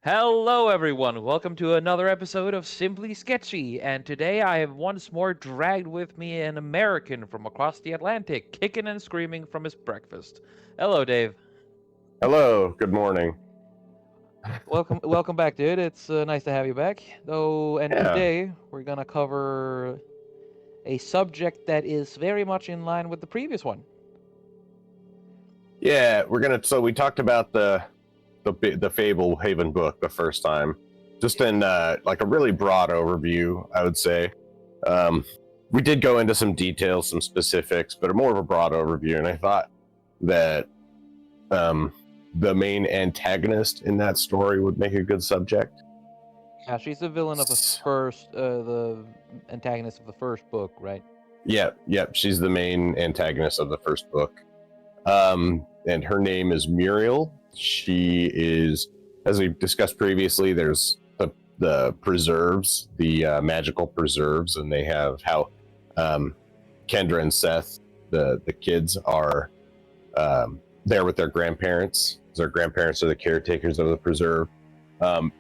Hello, everyone. Welcome to another episode of Simply Sketchy. And today I have once more dragged with me an American from across the Atlantic, kicking and screaming from his breakfast. Hello, Dave. Hello, good morning. Welcome back, dude. It's nice to have you back. And Yeah, today we're gonna cover a subject that is very much in line with the previous one. yeah, so we talked about the Fable Haven book the first time, just in like a really broad overview, I would say. Um, we did go into some details, some specifics, but more of a broad overview. And I thought that um, the main antagonist in that story would make a good subject. Yeah, she's the villain of the antagonist of the first book, right? Yep, she's the main antagonist of the first book. And her name is Muriel. She is, as we discussed previously, there's the preserves, the magical preserves, and they have how Kendra and Seth, the kids, are there with their grandparents. Their grandparents are the caretakers of the preserve.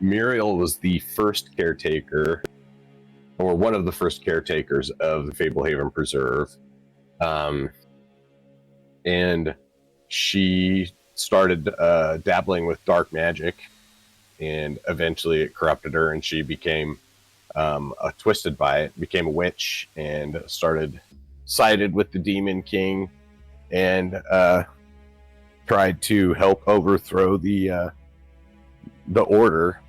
Muriel was the first caretaker, or one of the first caretakers of the Fable Haven Preserve. And she started dabbling with dark magic, and eventually it corrupted her, and she became twisted by it, became a witch, and sided with the Demon King, and tried to help overthrow the Order.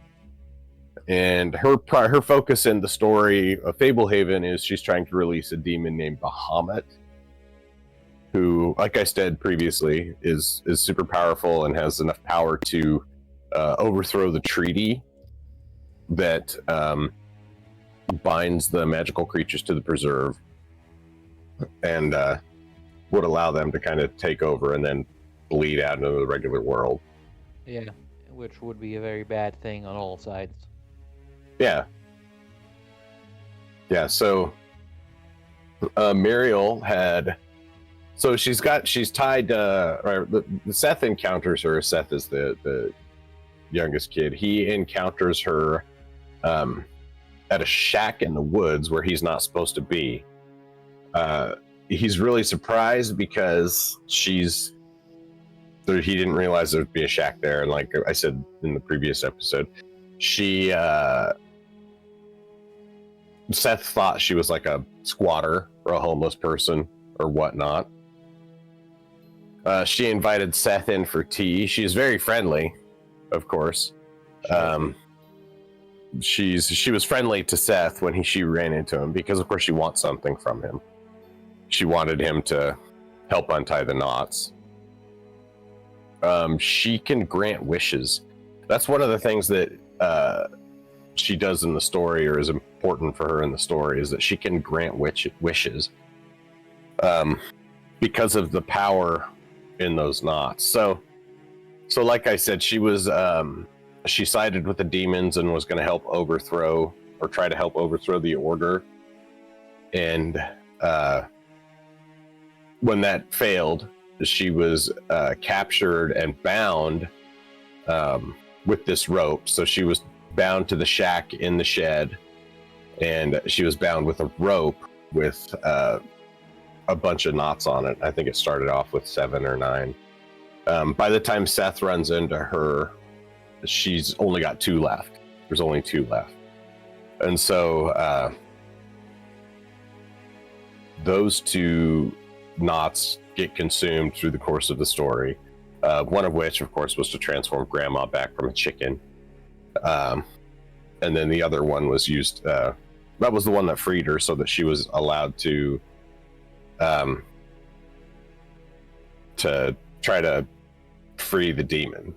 And her focus in the story of Fable Haven is she's trying to release a demon named Bahamut, who, like I said previously, is super powerful and has enough power to overthrow the treaty that binds the magical creatures to the preserve, and would allow them to kind of take over and then bleed out into the regular world. Yeah, which would be a very bad thing on all sides. Yeah. So Muriel had. So she's tied. Right, the Seth encounters her. Seth is the youngest kid. He encounters her at a shack in the woods where he's not supposed to be. He's really surprised because he didn't realize there'd be a shack there. And like I said in the previous episode, Seth thought she was like a squatter or a homeless person or whatnot. She invited Seth in for tea. She's very friendly, of course. She was friendly to Seth when she ran into him because, of course, she wants something from him. She wanted him to help untie the knots. She can grant wishes. That's one of the things that she does in the story, or is important for her in the story, is that she can grant wishes because of the power in those knots. So like I said, she sided with the demons and was going to try to help overthrow the Order. And when that failed, she was captured and bound with this rope. So she was bound to the shack in the shed, and she was bound with a rope with a bunch of knots on it. I think it started off with 7 or 9. By the time Seth runs into her, she's only got 2 left. There's only 2 left. And so those 2 knots get consumed through the course of the story. One of which, of course, was to transform Grandma back from a chicken. And then the other one was used, that was the one that freed her, so that she was allowed to try to free the demon.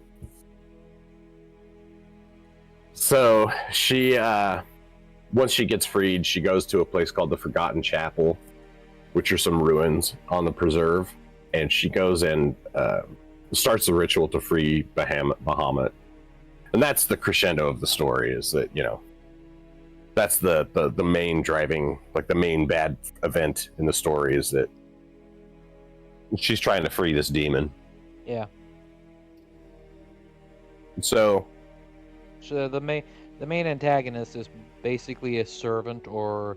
So she, once she gets freed, she goes to a place called the Forgotten Chapel, which are some ruins on the preserve, and she goes and starts the ritual to free Bahamut. And that's the crescendo of the story, is that, that's the main driving, like the main bad event in the story, is that she's trying to free this demon. Yeah. So So the main antagonist is basically a servant or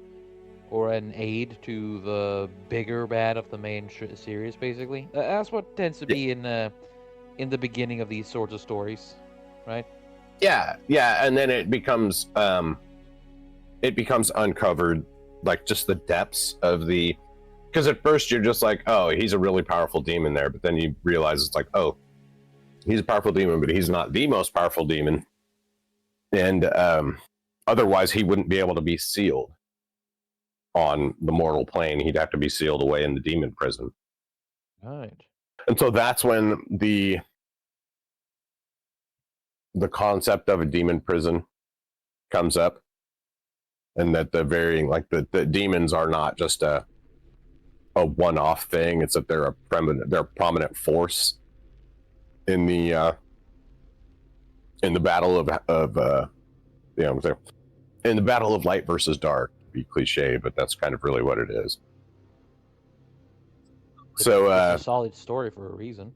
an aid to the bigger bad of the main series. Basically, that's what tends to Yeah, be in the beginning of these sorts of stories, right? yeah, and then it becomes uncovered, like just the depths of the. Because at first you're just like, oh, he's a really powerful demon there, but then you realize it's like, oh, he's a powerful demon, but he's not the most powerful demon, and otherwise he wouldn't be able to be sealed on the mortal plane. He'd have to be sealed away in the demon prison. Right. And so that's when the concept of a demon prison comes up, and that the varying, like the demons are not just a one-off thing. It's that they're a prominent force in the battle of you know, in the battle of light versus dark. To be cliche, but that's kind of really what it is. So It's a solid story for a reason.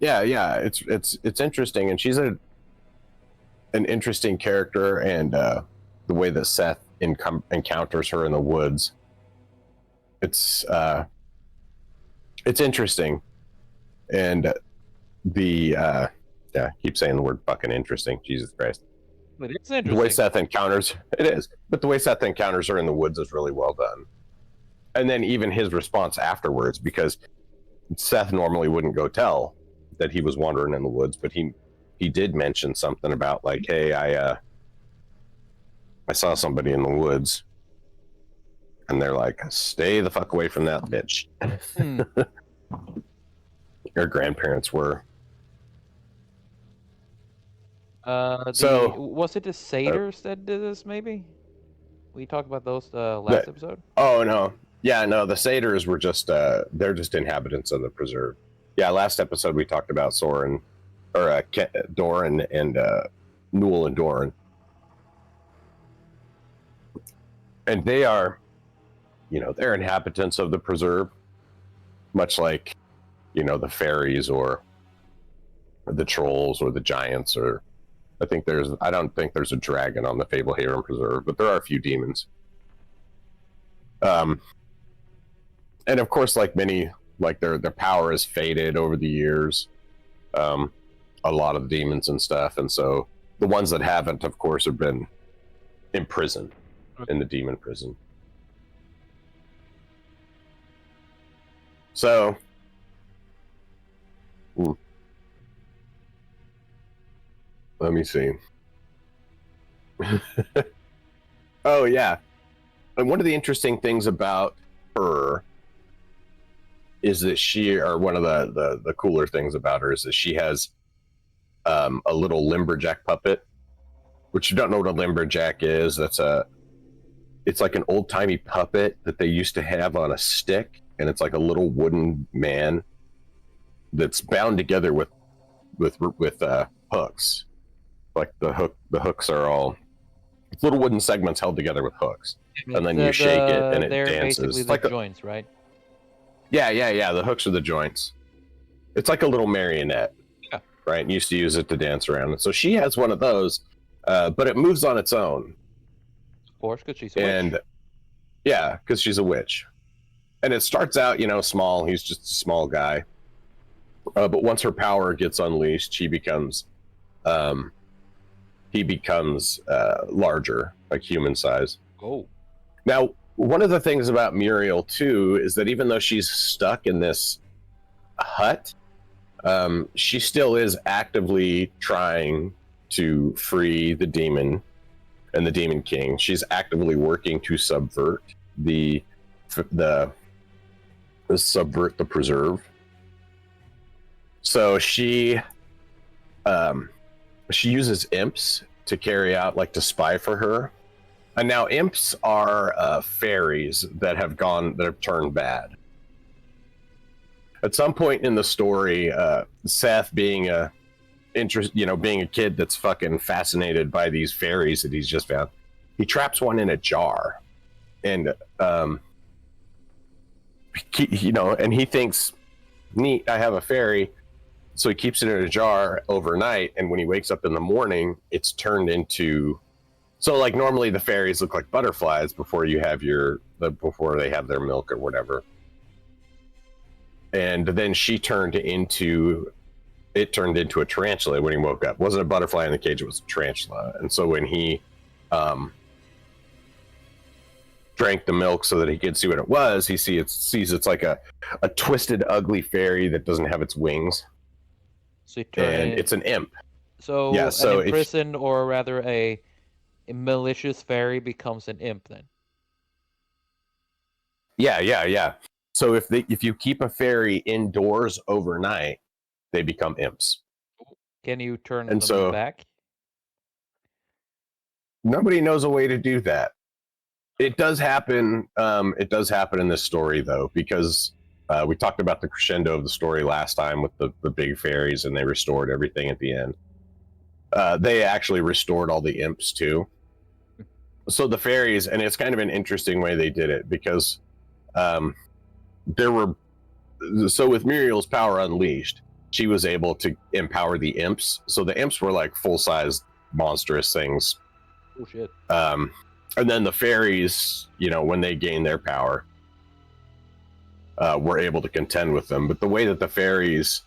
yeah, it's interesting, and she's an interesting character, and the way that Seth encounters her in the woods, it's interesting, and the yeah, I keep saying the word fucking interesting. Jesus Christ. But it's The way interesting. Seth encounters it is, but the way Seth encounters her in the woods is really well done. And then even his response afterwards, because Seth normally wouldn't go tell that he was wandering in the woods, but he did mention something about like, hey, I saw somebody in the woods, and they're like, stay the fuck away from that bitch. Hmm. Your grandparents were. The So was it the satyrs that did this? Maybe we talked about those last that, episode. oh no, yeah, no, the satyrs were just they're just inhabitants of the preserve. Yeah, last episode we talked about Soren, or Doran and Newell and Doran, and they are, they're inhabitants of the preserve, much like, the fairies or the trolls or the giants, or I don't think there's a dragon on the Fable Haven preserve, but there are a few demons. Um, and of course, like many, like their power has faded over the years. Um, a lot of the demons and stuff, and so the ones that haven't, of course, have been imprisoned in the demon prison. So, let me see. Oh yeah, and one of the interesting things about her is that one of the cooler things about her is that she has a little lumberjack puppet. Which, you don't know what a lumberjack is, it's like an old timey puppet that they used to have on a stick, and it's like a little wooden man that's bound together with hooks. Like the hooks are all little wooden segments held together with hooks, and then you shake it and it they're dances. basically It's the like joints, right? Yeah. The hooks are the joints. It's like a little marionette, Yeah. right? And used to use it to dance around. And so she has one of those, but it moves on its own. Of course, because she's a witch. And yeah, because she's a witch. And it starts out, small. He's just a small guy. But once her power gets unleashed, he becomes larger, like human size. Oh. Now, one of the things about Muriel too is that even though she's stuck in this hut, she still is actively trying to free the demon and the demon king. She's actively working to subvert the preserve. So she uses imps to carry out, like, to spy for her. And now imps are fairies that have turned bad. At some point in the story, Seth, being a kid that's fucking fascinated by these fairies that he's just found, he traps one in a jar, and and he thinks, neat, I have a fairy. So he keeps it in a jar overnight, and when he wakes up in the morning, it's turned into. So like normally the fairies look like butterflies before you have before they have their milk or whatever. And then it turned into a tarantula when he woke up. It wasn't a butterfly in the cage, it was a tarantula. And so when he drank the milk so that he could see what it was, he sees it's like a twisted, ugly fairy that doesn't have its wings. So it's an imp. So yeah, so an imprisoned, or rather a malicious fairy becomes an imp then. Yeah. So if you keep a fairy indoors overnight, they become imps. Can you turn them back? Nobody knows a way to do that. It does happen. It does happen in this story though, because we talked about the crescendo of the story last time with the big fairies, and they restored everything at the end. They actually restored all the imps too. So the fairies, and it's kind of an interesting way they did it, because with Muriel's power unleashed, she was able to empower the imps. So the imps were like full-sized monstrous things. Oh shit. And then the fairies, when they gained their power, were able to contend with them. But the way that the fairies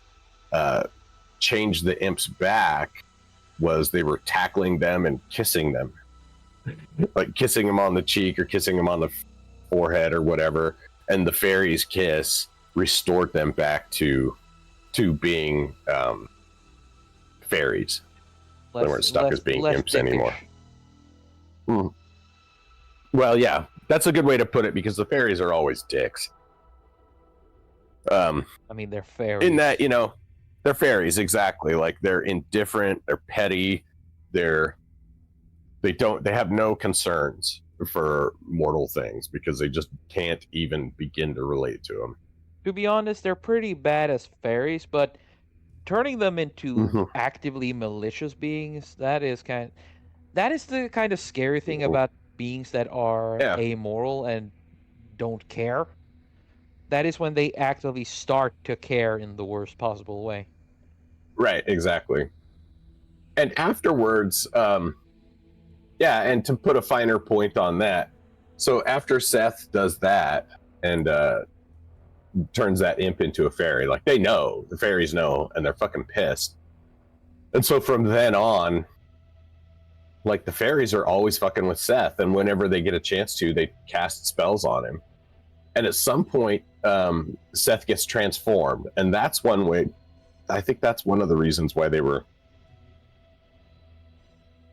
changed the imps back was they were tackling them and kissing them. Like kissing them on the cheek or kissing them on the forehead or whatever. And the fairies' kiss restored them back to being fairies. They weren't stuck as being imps anymore. Well, yeah, that's a good way to put it, because the fairies are always dicks. I mean, they're fairies. In that, they're fairies, exactly. Like, they're indifferent, they're petty, they have no concerns for mortal things, because they just can't even begin to relate to them. To be honest, they're pretty bad as fairies, but turning them into actively malicious beings, that is the kind of scary thing about beings that are amoral and don't care. That is when they actively start to care in the worst possible way. Right, exactly. And afterwards, and to put a finer point on that, so after Seth does that and turns that imp into a fairy, like, the fairies know, and they're fucking pissed. And so from then on, like, the fairies are always fucking with Seth, and whenever they get a chance to, they cast spells on him. And at some point, Seth gets transformed, and that's one way. I think that's one of the reasons why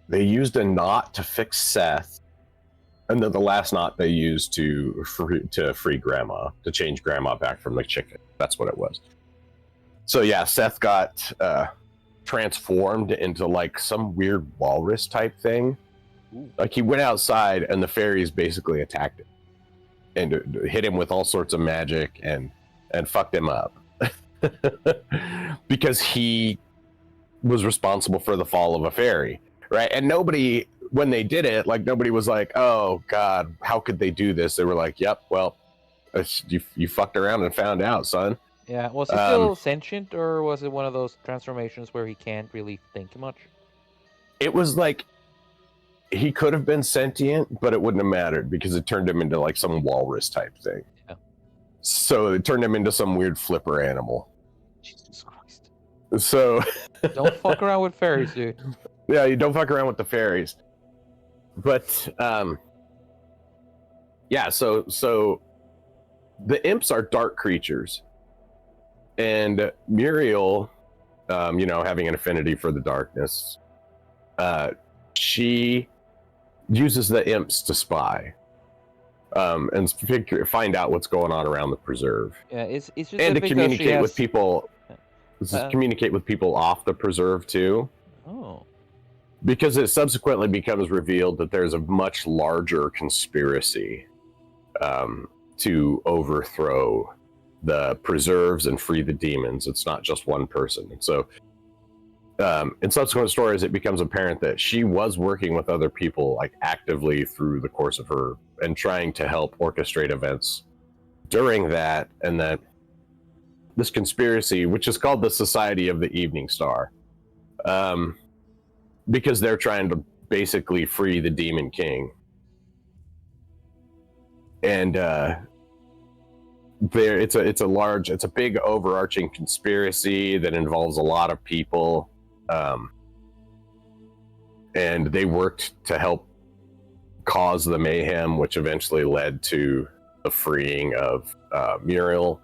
they used a knot to fix Seth, and then the last knot they used to free Grandma, to change Grandma back from the chicken. That's what it was. So yeah, Seth got transformed into like some weird walrus type thing. Ooh. Like, he went outside and the fairies basically attacked him and hit him with all sorts of magic and fucked him up because he was responsible for the fall of a fairy, right? And nobody, when they did it, like, nobody was like, oh god, how could they do this? They were like, yep, well, you fucked around and found out, son. Yeah, was he still sentient, or was it one of those transformations where he can't really think much? It was like, he could have been sentient, but it wouldn't have mattered because it turned him into like some walrus type thing. Yeah. So it turned him into some weird flipper animal. Jesus Christ. So don't fuck around with fairies, dude. Yeah, you don't fuck around with the fairies. But so the imps are dark creatures. And Muriel, having an affinity for the darkness, she uses the imps to spy, and find out what's going on around the preserve. Yeah, it's just and to communicate with people. Communicate with people off the preserve too. Oh. Because it subsequently becomes revealed that there's a much larger conspiracy to overthrow the preserves and free the demons. It's not just one person. And so in subsequent stories, it becomes apparent that she was working with other people, like, actively through the course of her, and trying to help orchestrate events during that, and that this conspiracy, which is called the Society of the Evening Star, because they're trying to basically free the Demon King. And it's a big overarching conspiracy that involves a lot of people, and they worked to help cause the mayhem, which eventually led to the freeing of Muriel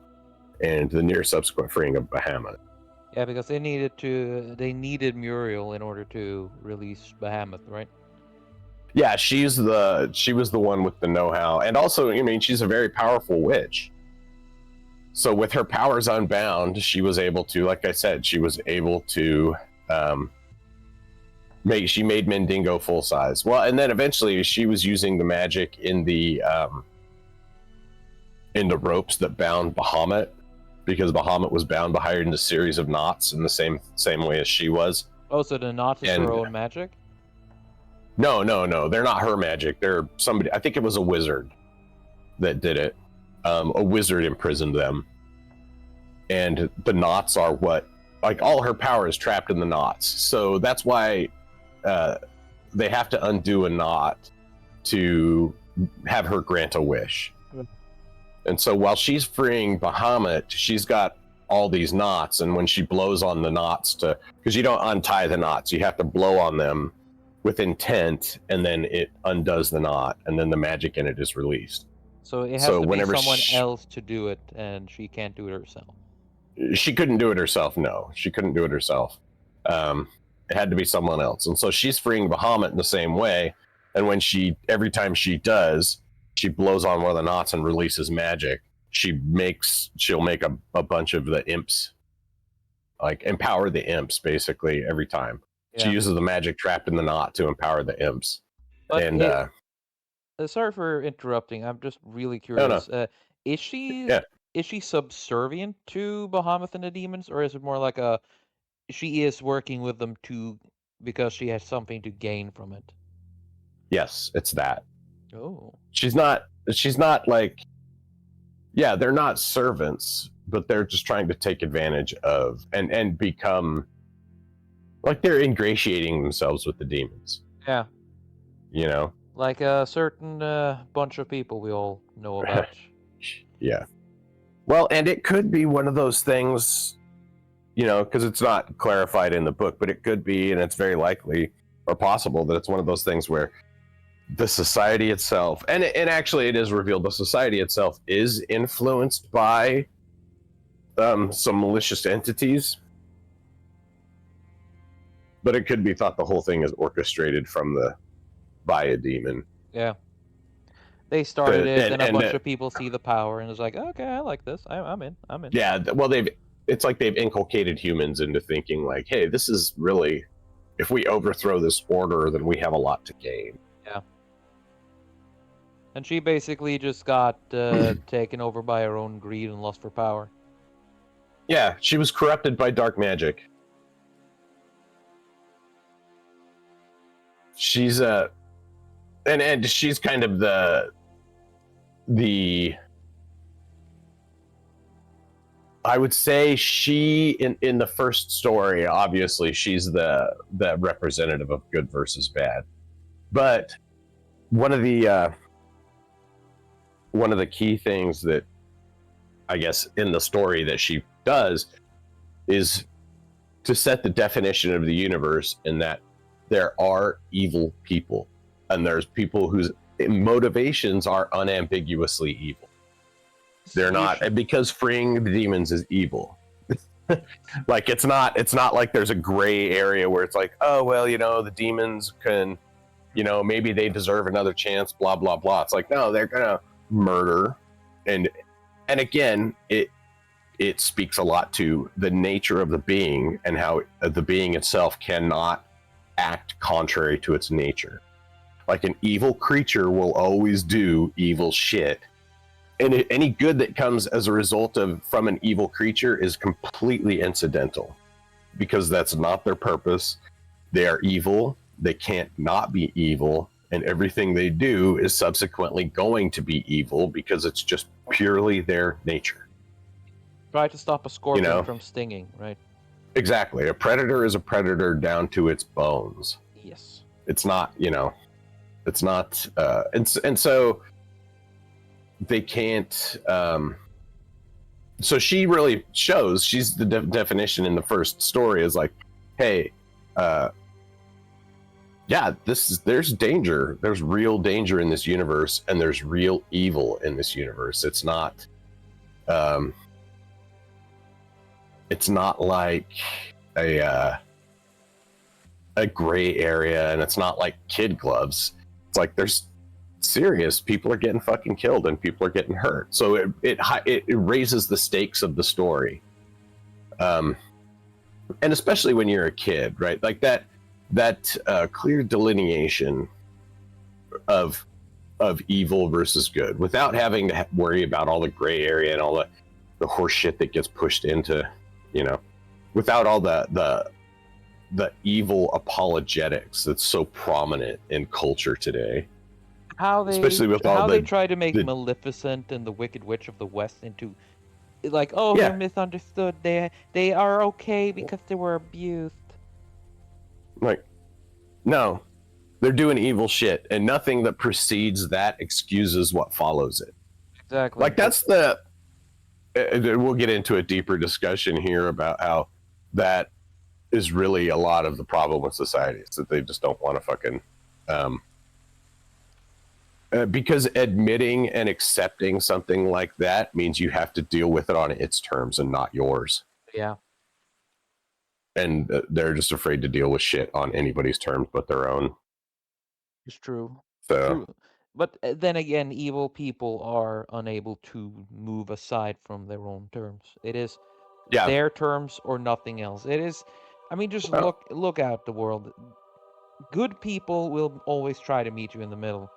and the near subsequent freeing of Bahamut. Yeah, because they needed Muriel in order to release Bahamut, right? Yeah, she was the one with the know-how, and also, I mean, she's a very powerful witch. So with her powers unbound, she was able to, like I said, she was able to she made Mendingo full size. Well, and then eventually she was using the magic in the ropes that bound Bahamut, because Bahamut was bound behind a series of knots in the same way as she was. Oh, so the knot is her own magic? No, they're not her magic. They're somebody. I think it was a wizard that did it. A wizard imprisoned them, and the knots are what, like, all her power is trapped in the knots. So that's why they have to undo a knot to have her grant a wish. And so while she's freeing Bahamut, she's got all these knots, and when she blows on the knots, because you don't untie the knots, you have to blow on them with intent, and then it undoes the knot, and then the magic in it is released. So it has to be someone else to do it, and she can't do it herself. She couldn't do it herself. No, she couldn't do it herself. It had to be someone else. And so she's freeing Bahamut in the same way. And every time she does, she blows on one of the knots and releases magic. She'll make a bunch of the imps, like empower the imps basically every time. Yeah. She uses the magic trapped in the knot to empower the imps. But sorry for interrupting. I'm just really curious. No. Is she subservient to Bahamut and the demons, or is it more like she is working with them because she has something to gain from it? Yes, it's that. Oh. She's not like, yeah, they're not servants, but they're just trying to take advantage of and become, like, they're ingratiating themselves with the demons. Yeah. You know? Like a certain bunch of people we all know about. Yeah. Well, and it could be one of those things, you know, because it's not clarified in the book, but it could be, and it's very likely or possible that it's one of those things where the society itself, and actually it is revealed, the society itself is influenced by some malicious entities, but it could be thought the whole thing is orchestrated by a demon. Yeah. They started it, and a bunch of people see the power, and it's like, okay, I like this. I'm in. Yeah, well, it's like they've inculcated humans into thinking, like, hey, this is really, if we overthrow this order, then we have a lot to gain. Yeah. And she basically just got taken over by her own greed and lust for power. Yeah, she was corrupted by dark magic. She's and she's kind of the I would say she in the first story, obviously she's the representative of good versus bad, but one of the key things that I guess in the story that she does is to set the definition of the universe, in that there are evil people, and there's people whose motivations are unambiguously evil. They're not, because freeing the demons is evil. Like, it's not like there's a gray area where it's like, oh, well, you know, the demons can, you know, maybe they deserve another chance, blah blah blah. It's like, no, they're gonna murder. And again, it speaks a lot to the nature of the being, and how the being itself cannot act contrary to its nature. Like, an evil creature will always do evil shit, and any good that comes as a result from an evil creature is completely incidental, because that's not their purpose. They are evil. They can't not be evil, and everything they do is subsequently going to be evil, because it's just purely their nature. Try to stop a You scorpion know, from stinging, right? exactly. A predator is a predator down to its bones. Yes. It's not, you know, it's not, and so they can't. So she really shows she's the definition in the first story is like, hey, yeah, there's danger. There's real danger in this universe, and there's real evil in this universe. Um, it's not like a gray area, and it's not like kid gloves. It's like there's serious people are getting fucking killed and people are getting hurt. So it raises the stakes of the story, and especially when you're a kid, right? Like that clear delineation of evil versus good, without having to worry about all the gray area and all the horse shit that gets pushed into, you know, without all the evil apologetics that's so prominent in culture today. Especially with all they try to make Maleficent and the Wicked Witch of the West into like, oh, Yeah. they're misunderstood. They are okay because they were abused. Like, no, they're doing evil shit, and nothing that precedes that excuses what follows it. Exactly. Like that's we'll get into a deeper discussion here about how that is really a lot of the problem with society, is that they just don't want to fucking because admitting and accepting something like that means you have to deal with it on its terms and not yours. Yeah. And they're just afraid to deal with shit on anybody's terms but their own. It's true. So, True. But then again, evil people are unable to move aside from their own terms. It is their terms or nothing else. It is, I mean, just look out the world. Good people will always try to meet you in the middle.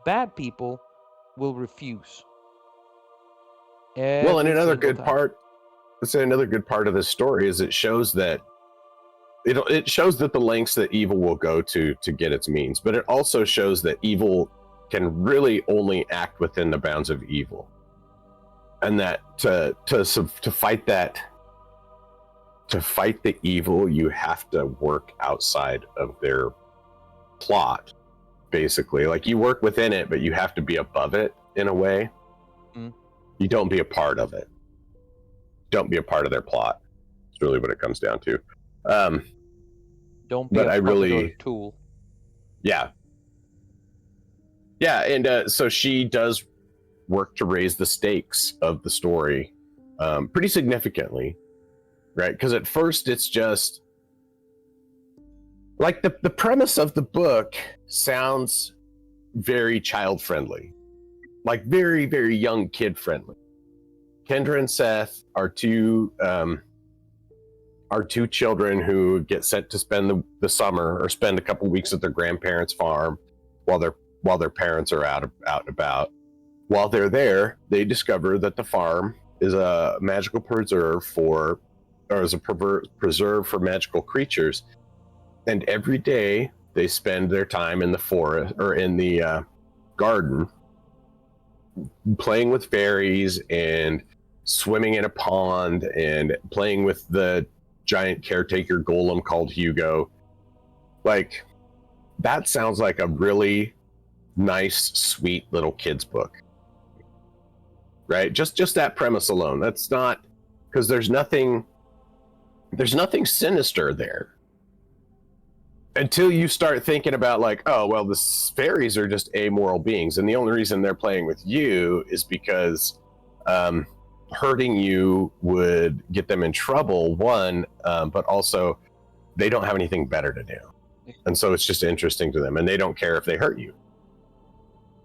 Bad people will refuse. Well, and another single good time. part. Let's say another good part of this story is it shows that it shows that the lengths that evil will go to get its means, but it also shows that evil can really only act within the bounds of evil, and that to fight that, to fight the evil, you have to work outside of their plot. Basically, like you work within it, but you have to be above it in a way. You don't be a part of it. Don't be a part of their plot. It's really what it comes down to. Don't be a puppet or a tool. Yeah. Yeah, and so she does work to raise the stakes of the story pretty significantly, right? Because at first it's just like the premise of the book sounds very child friendly, like very, very young kid friendly. Kendra and Seth are two children who get sent to spend the summer or spend a couple weeks at their grandparents' farm while their parents are out and about. While they're there, they discover that the farm is a magical preserve for magical creatures, and every day they spend their time in the forest or in the garden playing with fairies and swimming in a pond and playing with the giant caretaker golem called Hugo. Like, that sounds like a really nice, sweet little kid's book, right? Just that premise alone. That's not, because there's nothing sinister there until you start thinking about like, oh well, the fairies are just amoral beings, and the only reason they're playing with you is because hurting you would get them in trouble, one, but also they don't have anything better to do, and so it's just interesting to them, and they don't care if they hurt you.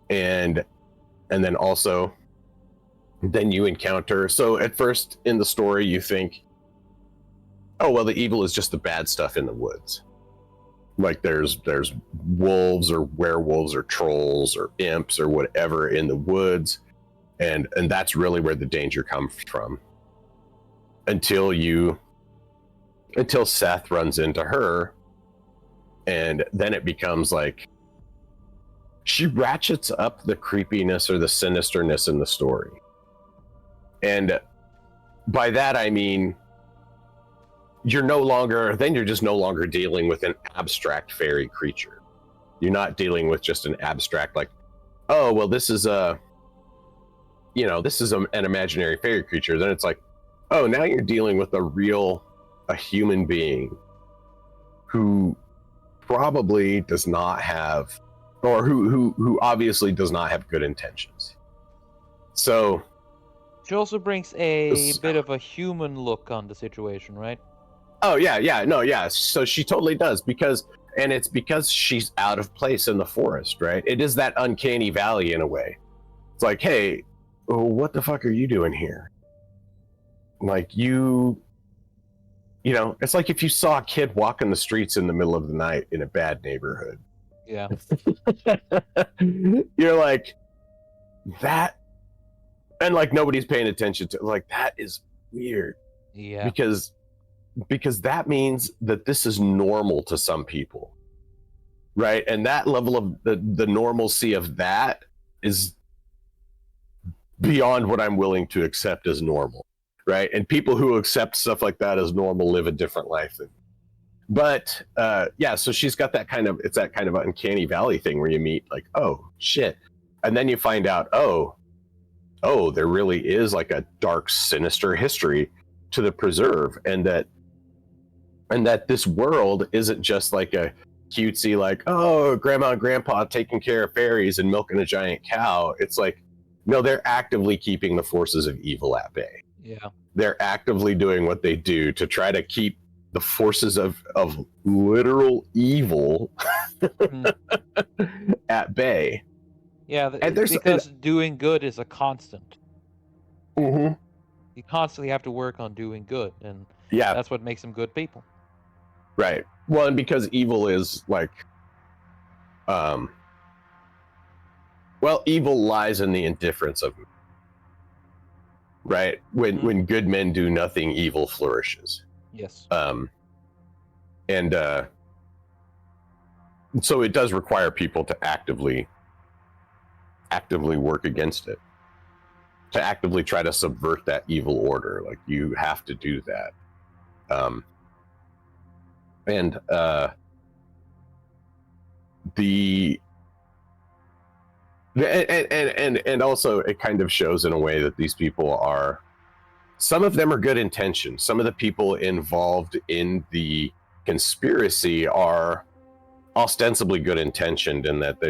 And then also then you encounter, so at first in the story you think, oh well, the evil is just the bad stuff in the woods, like there's wolves or werewolves or trolls or imps or whatever in the woods, and that's really where the danger comes from, until Seth runs into her, and then it becomes like she ratchets up the creepiness or the sinisterness in the story. And by that I mean you're just no longer dealing with an abstract fairy creature. You're not dealing with just an abstract, like, oh, well, this is an imaginary fairy creature. Then it's like, oh, now you're dealing with a human being who probably does not have, or who obviously does not have good intentions. So She also brings a bit of a human look on the situation, right? oh yeah. So she totally does, because she's out of place in the forest, right? It is that uncanny valley in a way. It's like, hey, what the fuck are you doing here? Like, it's like if you saw a kid walking the streets in the middle of the night in a bad neighborhood. Yeah. You're like, that, and like nobody's paying attention to, like, that is weird. Yeah. Because that means that this is normal to some people, right? And that level of the normalcy of that is beyond what I'm willing to accept as normal, right? And people who accept stuff like that as normal live a different life than. But so she's got it's that kind of uncanny valley thing where you meet, like, oh shit, and then you find out, oh, there really is like a dark, sinister history to the preserve, and that this world isn't just like a cutesy, like, oh, grandma and grandpa taking care of fairies and milking a giant cow. It's like, no, they're actively keeping the forces of evil at bay. Yeah. They're actively doing what they do to try to keep the forces of literal evil at bay. Yeah, because doing good is a constant. Mm-hmm. You constantly have to work on doing good, and that's what makes them good people. Right. Well, and because evil is like, evil lies in the indifference of, right? When good men do nothing, evil flourishes. Yes. And so it does require people to actively work against it, to actively try to subvert that evil order. Like, you have to do that. And also it kind of shows in a way that these people are, some of them are good intentioned. Some of the people involved in the conspiracy are ostensibly good intentioned, in that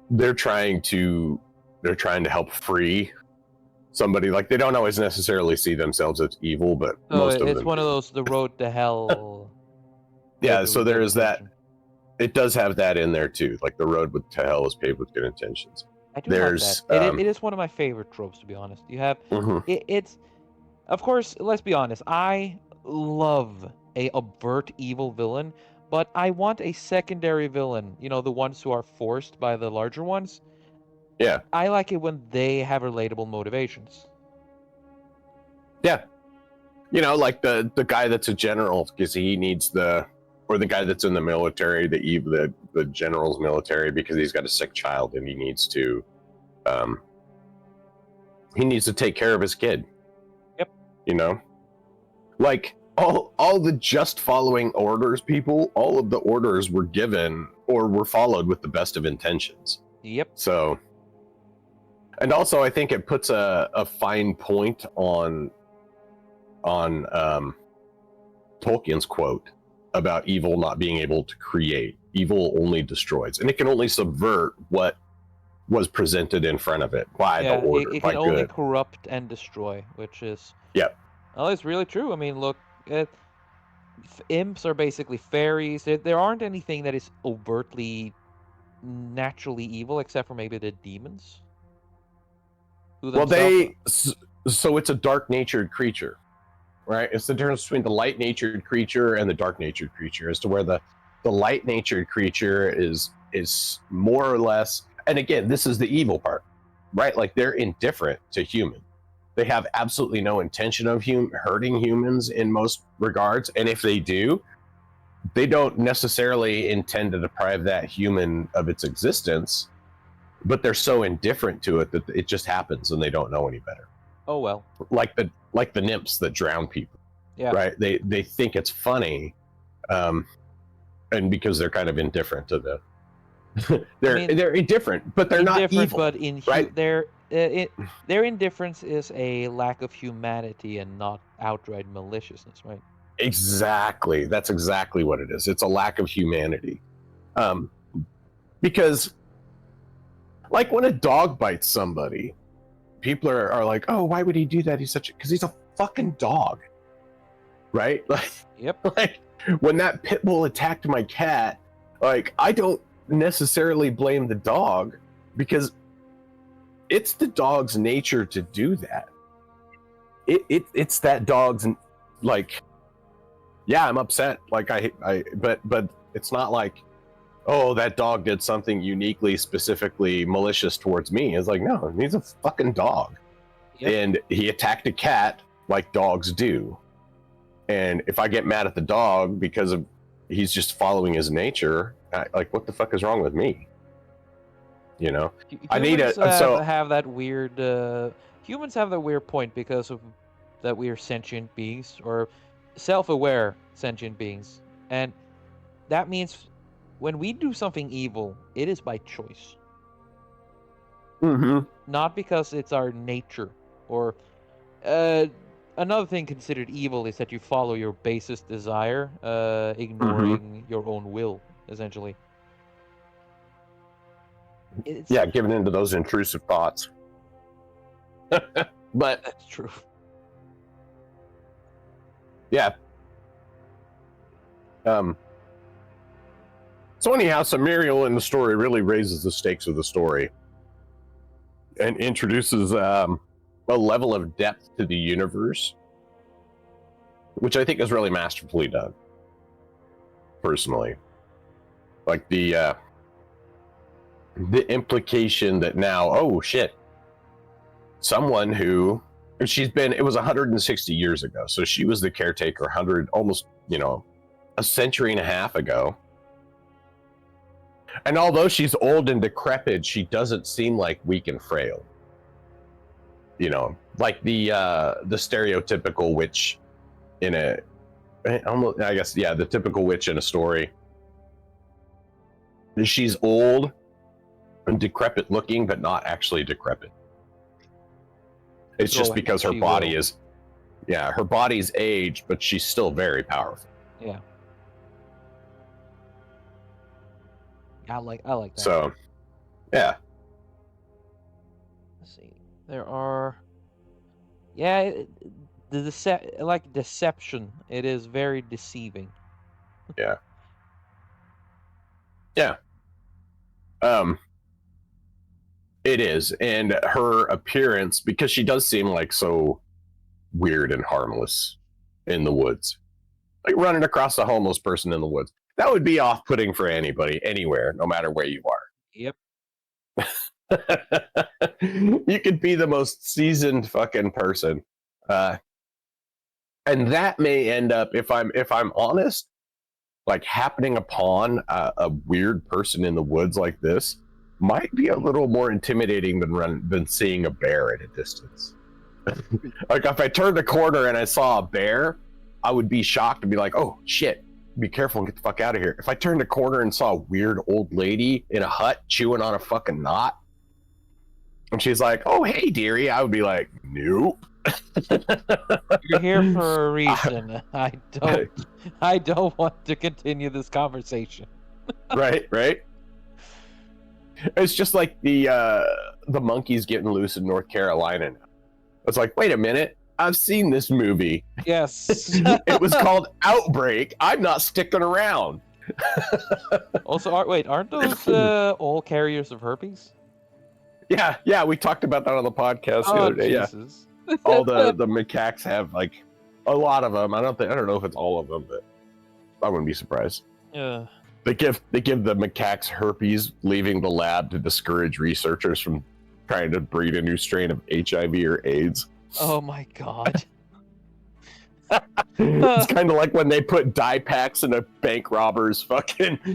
they're trying to help free somebody. Like, they don't always necessarily see themselves as evil, but most of them. It's one of those, the road to hell. Yeah, so there is that. It does have that in there too. Like, the road to hell is paved with good intentions. I do like that. It is one of my favorite tropes, to be honest. You have it's, of course, let's be honest, I love a overt evil villain, but I want a secondary villain, the ones who are forced by the larger ones. Yeah. I like it when they have relatable motivations. Yeah. Like the guy that's a general, because he needs or the guy that's in the military, the general's military, because he's got a sick child and he needs to take care of his kid. Yep. Like, all the just following orders people, all of the orders were given or were followed with the best of intentions. Yep. So, and also I think it puts a fine point on Tolkien's quote about evil not being able to create. Evil only destroys, and it can only subvert what was presented in front of it by the order. It can only corrupt and destroy, which is it's really true. I mean, look, imps are basically fairies. There aren't anything that is overtly naturally evil, except for maybe the demons. So it's a dark-natured creature. Right, it's the difference between the light-natured creature and the dark-natured creature, as to where the light-natured creature is more or less, and again, this is the evil part, right? Like, they're indifferent to human. They have absolutely no intention of hurting humans in most regards, and if they do, they don't necessarily intend to deprive that human of its existence, but they're so indifferent to it that it just happens and they don't know any better. Oh well. like the nymphs that drown people. Yeah. Right? They think it's funny, and because they're kind of indifferent to the they're indifferent, but they're not evil, but right? their indifference is a lack of humanity and not outright maliciousness, right? Exactly. That's exactly what it is. It's a lack of humanity. Because, like, when a dog bites somebody, people are like, "Oh, why would he do that? Because he's a fucking dog." Right? Like, Yep. like when that pit bull attacked my cat, like, I don't necessarily blame the dog, because it's the dog's nature to do that. It's that dog's, like, yeah, I'm upset. Like, but it's not like, oh, that dog did something uniquely, specifically malicious towards me. It's like, no, he's a fucking dog. Yep. And he attacked a cat like dogs do. And if I get mad at the dog because of he's just following his nature, like, what the fuck is wrong with me? You know, I need a have that weird. Humans have that weird point because of that we are sentient beings or self-aware sentient beings, and that means when we do something evil, it is by choice, not because it's our nature. Or another thing considered evil is that you follow your basest desire, ignoring your own will, essentially. Yeah, giving into those intrusive thoughts. But that's true. Yeah. So anyhow, so Muriel in the story really raises the stakes of the story and introduces a level of depth to the universe, which I think is really masterfully done, personally. Like the implication that now, oh shit, someone who it was 160 years ago, so she was the caretaker almost a century and a half ago. And although she's old and decrepit, she doesn't seem like weak and frail. Like the stereotypical witch the typical witch in a story. She's old and decrepit looking, but not actually decrepit. It's just because her body is, her body's aged, but she's still very powerful. Yeah. I like that. So, yeah. Let's see. There are, deception. It is very deceiving. Yeah. It is, and her appearance, because she does seem like so weird and harmless in the woods, like running across a homeless person in the woods. That would be off-putting for anybody, anywhere, no matter where you are. Yep. You could be the most seasoned fucking person, and that may end up, if I'm honest, like happening upon a weird person in the woods like this might be a little more intimidating than seeing a bear at a distance. Like, if I turned a corner and I saw a bear, I would be shocked and be like, oh shit, be careful and get the fuck out of here. If I turned a corner and saw a weird old lady in a hut chewing on a fucking knot, and she's like, oh hey dearie, I would be like, nope. You're here for a reason. I don't want to continue this conversation. Right. It's just like the monkeys getting loose in North Carolina now. It's like, wait a minute, I've seen this movie. Yes. It was called Outbreak. I'm not sticking around. Also, aren't those all carriers of herpes? Yeah, we talked about that on the podcast the other day. Jesus. Yeah, all the macaques have, like, a lot of them. I don't know if it's all of them, but I wouldn't be surprised. Yeah. They give the macaques herpes, leaving the lab to discourage researchers from trying to breed a new strain of HIV or AIDS. Oh my god. It's kind of like when they put dye packs in a bank robber's loot.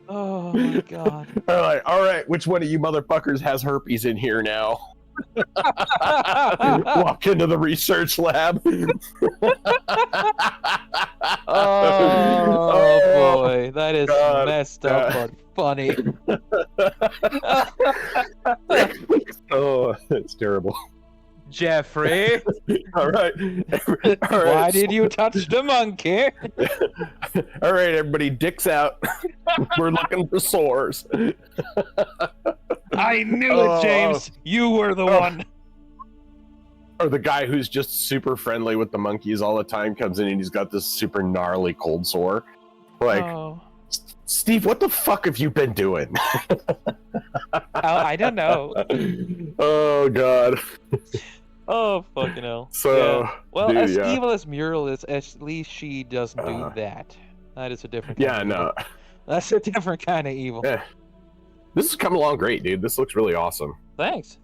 Oh my god. They're like, all right, which one of you motherfuckers has herpes in here now? Walk into the research lab. Oh boy, that is God. messed up but funny. Oh, it's terrible. Jeffrey, All right. All right. why did you touch the monkey? All right, everybody, dicks out. We're looking for sores. I knew it, James. You were the one. Or the guy who's just super friendly with the monkeys all the time comes in and he's got this super gnarly cold sore. Like, Oh. Steve, what the fuck have you been doing? I don't know. Oh God. Oh fucking hell. So, yeah. Well, dude, as yeah. evil as Muriel is, at least she doesn't do that. That is a different kind Yeah, of no. evil. That's a different kind of evil. Yeah. This is coming along great, dude. This looks really awesome. Thanks.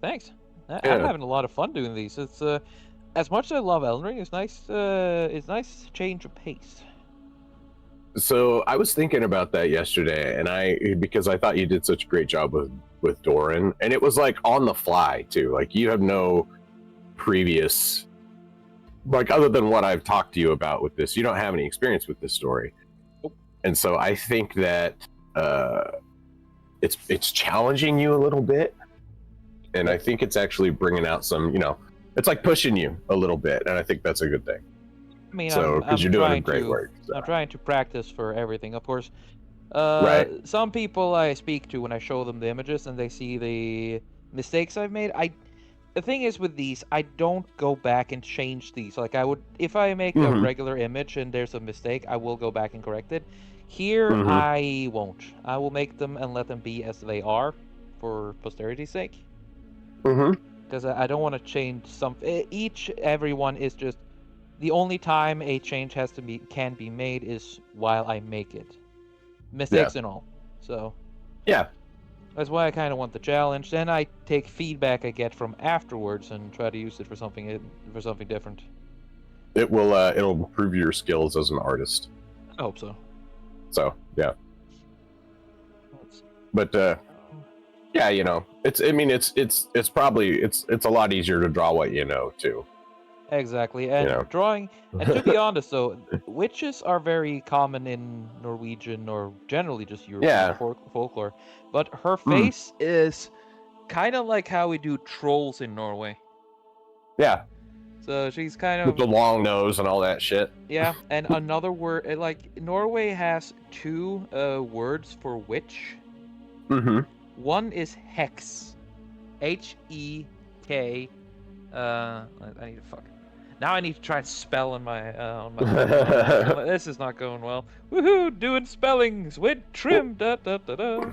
I'm having a lot of fun doing these. It's as much as I love Elden Ring, it's nice to change of pace. So I was thinking about that yesterday, and because I thought you did such a great job with Doran, and it was like on the fly too. Like you have no previous, like other than what I've talked to you about with this, you don't have any experience with this story, and so I think that it's challenging you a little bit, and I think it's actually bringing out some, it's like pushing you a little bit, and I think that's a good thing. I mean, So because you're doing great work. So. I'm trying to practice for everything, of course. Right. Some people I speak to when I show them the images and they see the mistakes I've made. The thing is with these, I don't go back and change these. Like I would, if I make a regular image and there's a mistake, I will go back and correct it. Here, I won't. I will make them and let them be as they are, for posterity's sake. Because I don't want to change some. Everyone is just. The only time a change can be made is while I make it. Mistakes and all. So. Yeah. That's why I kind of want the challenge. Then I take feedback I get from afterwards and try to use it for something different. It will. It'll improve your skills as an artist. I hope so. So yeah. But yeah, it's. I mean, it's probably it's a lot easier to draw what you know too. Exactly, and drawing. And to be honest, though, witches are very common in Norwegian or generally just European folklore. But her face is kind of like how we do trolls in Norway. Yeah. So she's kind of with the long nose and all that shit. Yeah, and another word, like Norway has two words for witch. One is hex, H-E-K. I need to fuck. Now I need to try and spell on my this is not going well. Woohoo! Doing spellings with trim. Da da da da.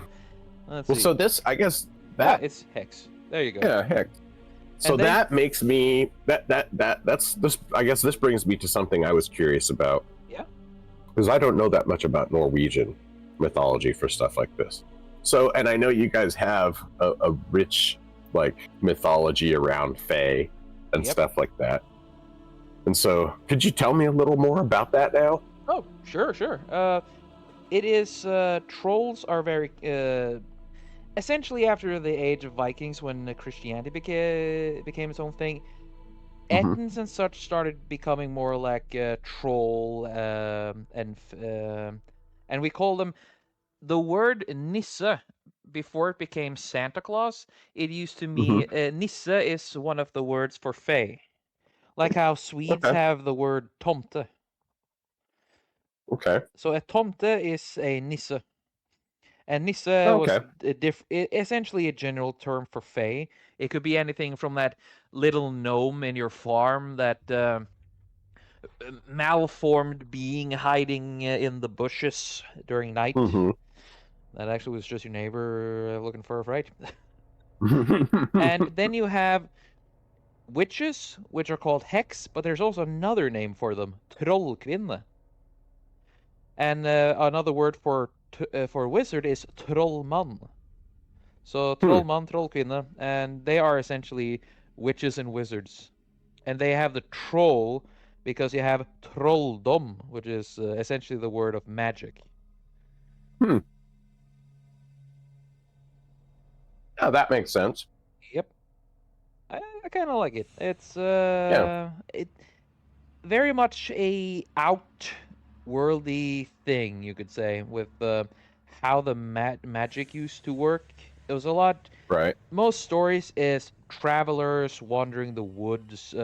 Let's see. So this, I guess that it's hex. There you go. Yeah, hex. So then, that makes me that's this. I guess this brings me to something I was curious about. Yeah. Because I don't know that much about Norwegian mythology for stuff like this. So, and I know you guys have a rich like mythology around Fae and stuff like that. And so, could you tell me a little more about that now? Oh, sure. It is trolls are very essentially after the age of Vikings, when Christianity became its own thing. Ettins and such started becoming more like troll, and we call them. The word Nisse, before it became Santa Claus, it used to mean Nisse is one of the words for Fae. Like how Swedes have the word tomte. Okay. So a tomte is a Nisse. And Nisse was essentially a general term for Fae. It could be anything from that little gnome in your farm, that malformed being hiding in the bushes during night. That actually was just your neighbor looking for a fright. And then you have witches, which are called hex, but there's also another name for them, trollkvinne. And another word for wizard is trollmann. So trollmann, trollkvinne, and they are essentially witches and wizards. And they have the troll because you have trolldom, which is essentially the word of magic. Oh, that makes sense. Yep. I kind of like it. It's Yeah, it very much a outworldy thing, you could say, with how the magic used to work. It was a lot. right. Most stories is travelers wandering the woods.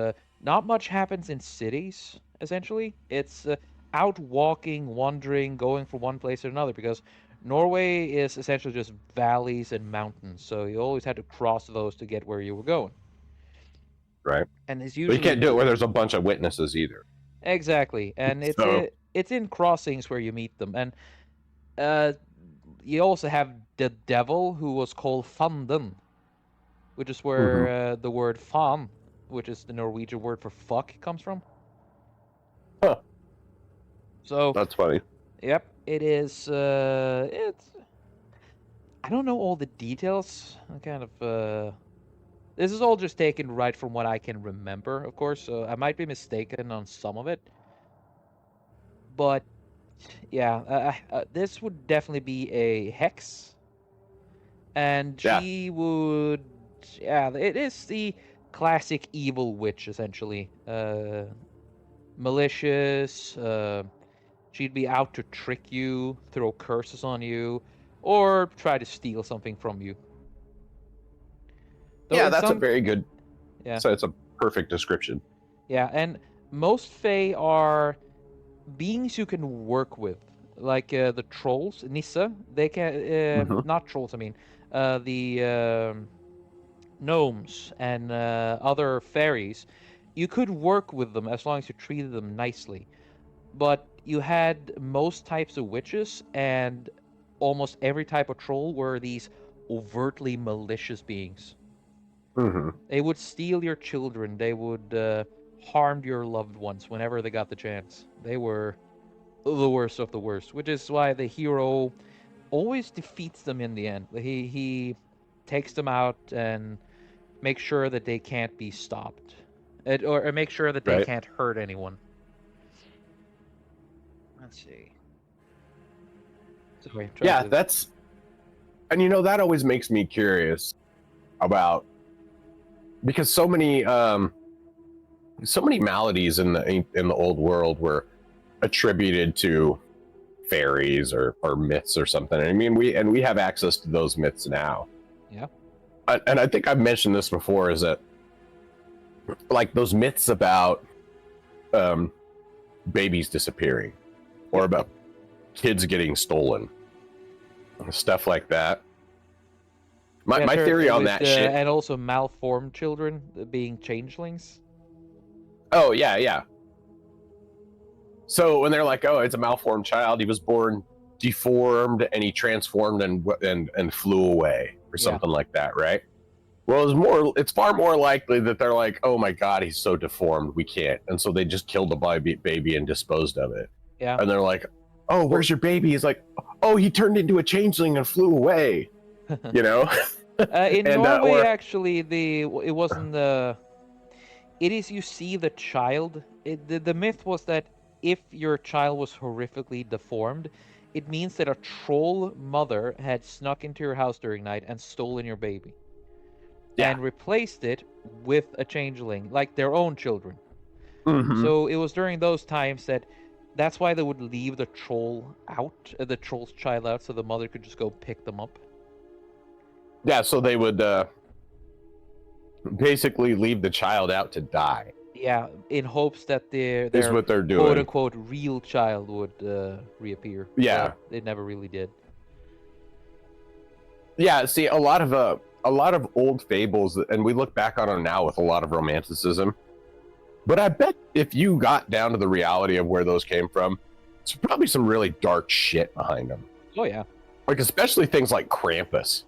Not much happens in cities. Essentially, it's out walking, wandering, going from one place to another. Because Norway is essentially just valleys and mountains, so you always had to cross those to get where you were going. Right. And it's But you usually can't do it where there's a bunch of witnesses either. exactly, and So, it's in crossings where you meet them, and uh, you also have the devil who was called Fanden, which is mhm. where the word fan, which is the Norwegian word for fuck, comes from. Huh, So, that's funny. yep, it is. It's I don't know all the details. I kind of this is all just taken right from what I can remember, of course. So I might be mistaken on some of it, but yeah, this would definitely be a hex, and Yeah, she would. Yeah, it is the classic evil witch, essentially. Malicious. She'd be out to trick you, throw curses on you, or try to steal something from you. Though yeah, in that's a some, very good. yeah, So it's a perfect description. yeah, and most Fae are beings you can work with, like the trolls, Nissa. They can Hmm. not trolls. I mean, the gnomes and other fairies. You could work with them as long as you treated them nicely. But you had most types of witches and almost every type of troll were these overtly malicious beings. Hmm. They would steal your children. They would harm your loved ones whenever they got the chance. They were the worst of the worst, which is why the hero always defeats them in the end. He takes them out and makes sure that they can't be stopped, or make sure that they Right. can't hurt anyone. Let's see. Sorry, I'm trying Yeah, to. that's and that always makes me curious about because so many maladies in the old world were attributed to fairies or myths or something. I mean, we have access to those myths now. Yeah. And I think I've mentioned this before is that like those myths about um, babies disappearing or Yep. about kids getting stolen, stuff like that. My, Yeah, my sure. theory on With that shit. and also malformed children being changelings. Oh yeah, yeah. So when they're like, oh, it's a malformed child, he was born deformed and he transformed and flew away or Yeah. something like that, right? Well, it's far more likely that they're like, oh my god, he's so deformed, we can't, and so they just killed the baby and disposed of it. Yeah. And they're like, oh, Or where's your baby? He's like, oh, he turned into a changeling and flew away, you know, in and Norway, or actually, it wasn't the. It is you see the child. The myth was that if your child was horrifically deformed, it means that a troll mother had snuck into your house during night and stolen your baby yeah, and replaced it with a changeling, like their own children. mm-hmm. So it was during those times that that's why they would leave the troll out, the troll's child out, so the mother could just go pick them up. Yeah, so they would basically leave the child out to die. Yeah, in hopes that their Is their what they're quote doing. unquote real child would reappear, but Yeah, it never really did. yeah. See, a lot of old fables, and we look back on them now with a lot of romanticism. But I bet if you got down to the reality of where those came from, it's probably some really dark shit behind them. Oh yeah, Like especially things like Krampus,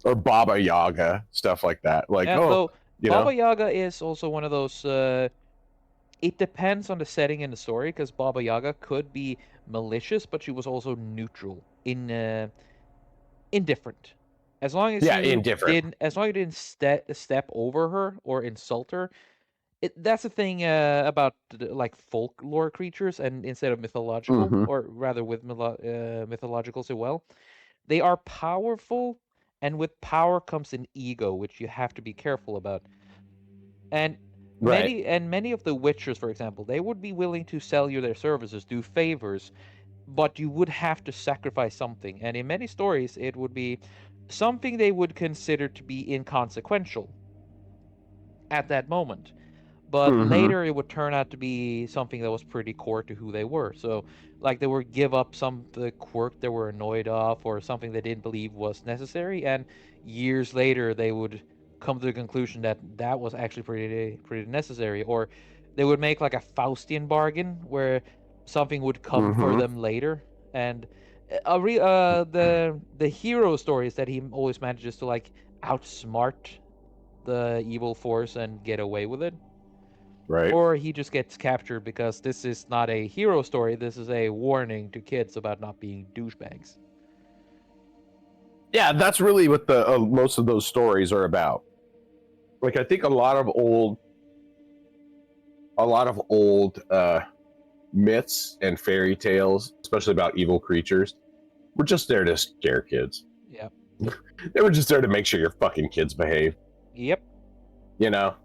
or Baba Yaga, stuff like that. Like, yeah. oh, Though Baba Yaga is also one of those. It depends on the setting in the story, because Baba Yaga could be malicious, but she was also neutral, indifferent. yeah, indifferent. As long as you didn't step over her or insult her, that's the thing about like folklore creatures, and instead of mythological, Mm-hmm. or rather with mythological as well, they are powerful And with power comes an ego, which you have to be careful about. And Right. many of the witchers, for example, they would be willing to sell you their services, do favors, but you would have to sacrifice something. And in many stories, it would be something they would consider to be inconsequential at that moment. But Mm-hmm. later it would turn out to be something that was pretty core to who they were. So, like, they would give up some the quirk they were annoyed of or something they didn't believe was necessary, and years later they would come to the conclusion that that was actually pretty necessary. Or they would make like a Faustian bargain where something would come for Mm-hmm. them later. And the hero stories that he always manages to like outsmart the evil force and get away with it, Right. or he just gets captured because this is not a hero story. This is a warning to kids about not being douchebags. Yeah, that's really what the most of those stories are about. Like, I think a lot of old myths and fairy tales, especially about evil creatures, were just there to scare kids. Yep. They were just there to make sure your fucking kids behave. Yep. You know,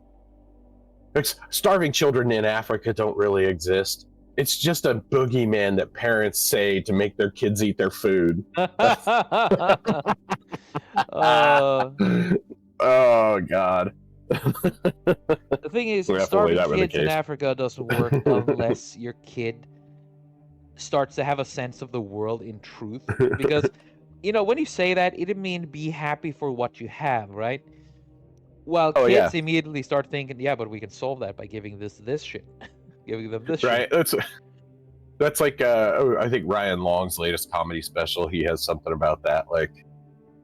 starving children in Africa don't really exist. It's just a boogeyman that parents say to make their kids eat their food. uh, Oh God. the thing is, Well, if only starving that were the kids in case. Africa doesn't work unless your kid starts to have a sense of the world in truth. Because, when you say that, it mean be happy for what you have, right? Well, Oh yeah, kids immediately start thinking, yeah, but we can solve that by giving this shit, giving them this shit. right. That's like I think Ryan Long's latest comedy special. He has something about that, like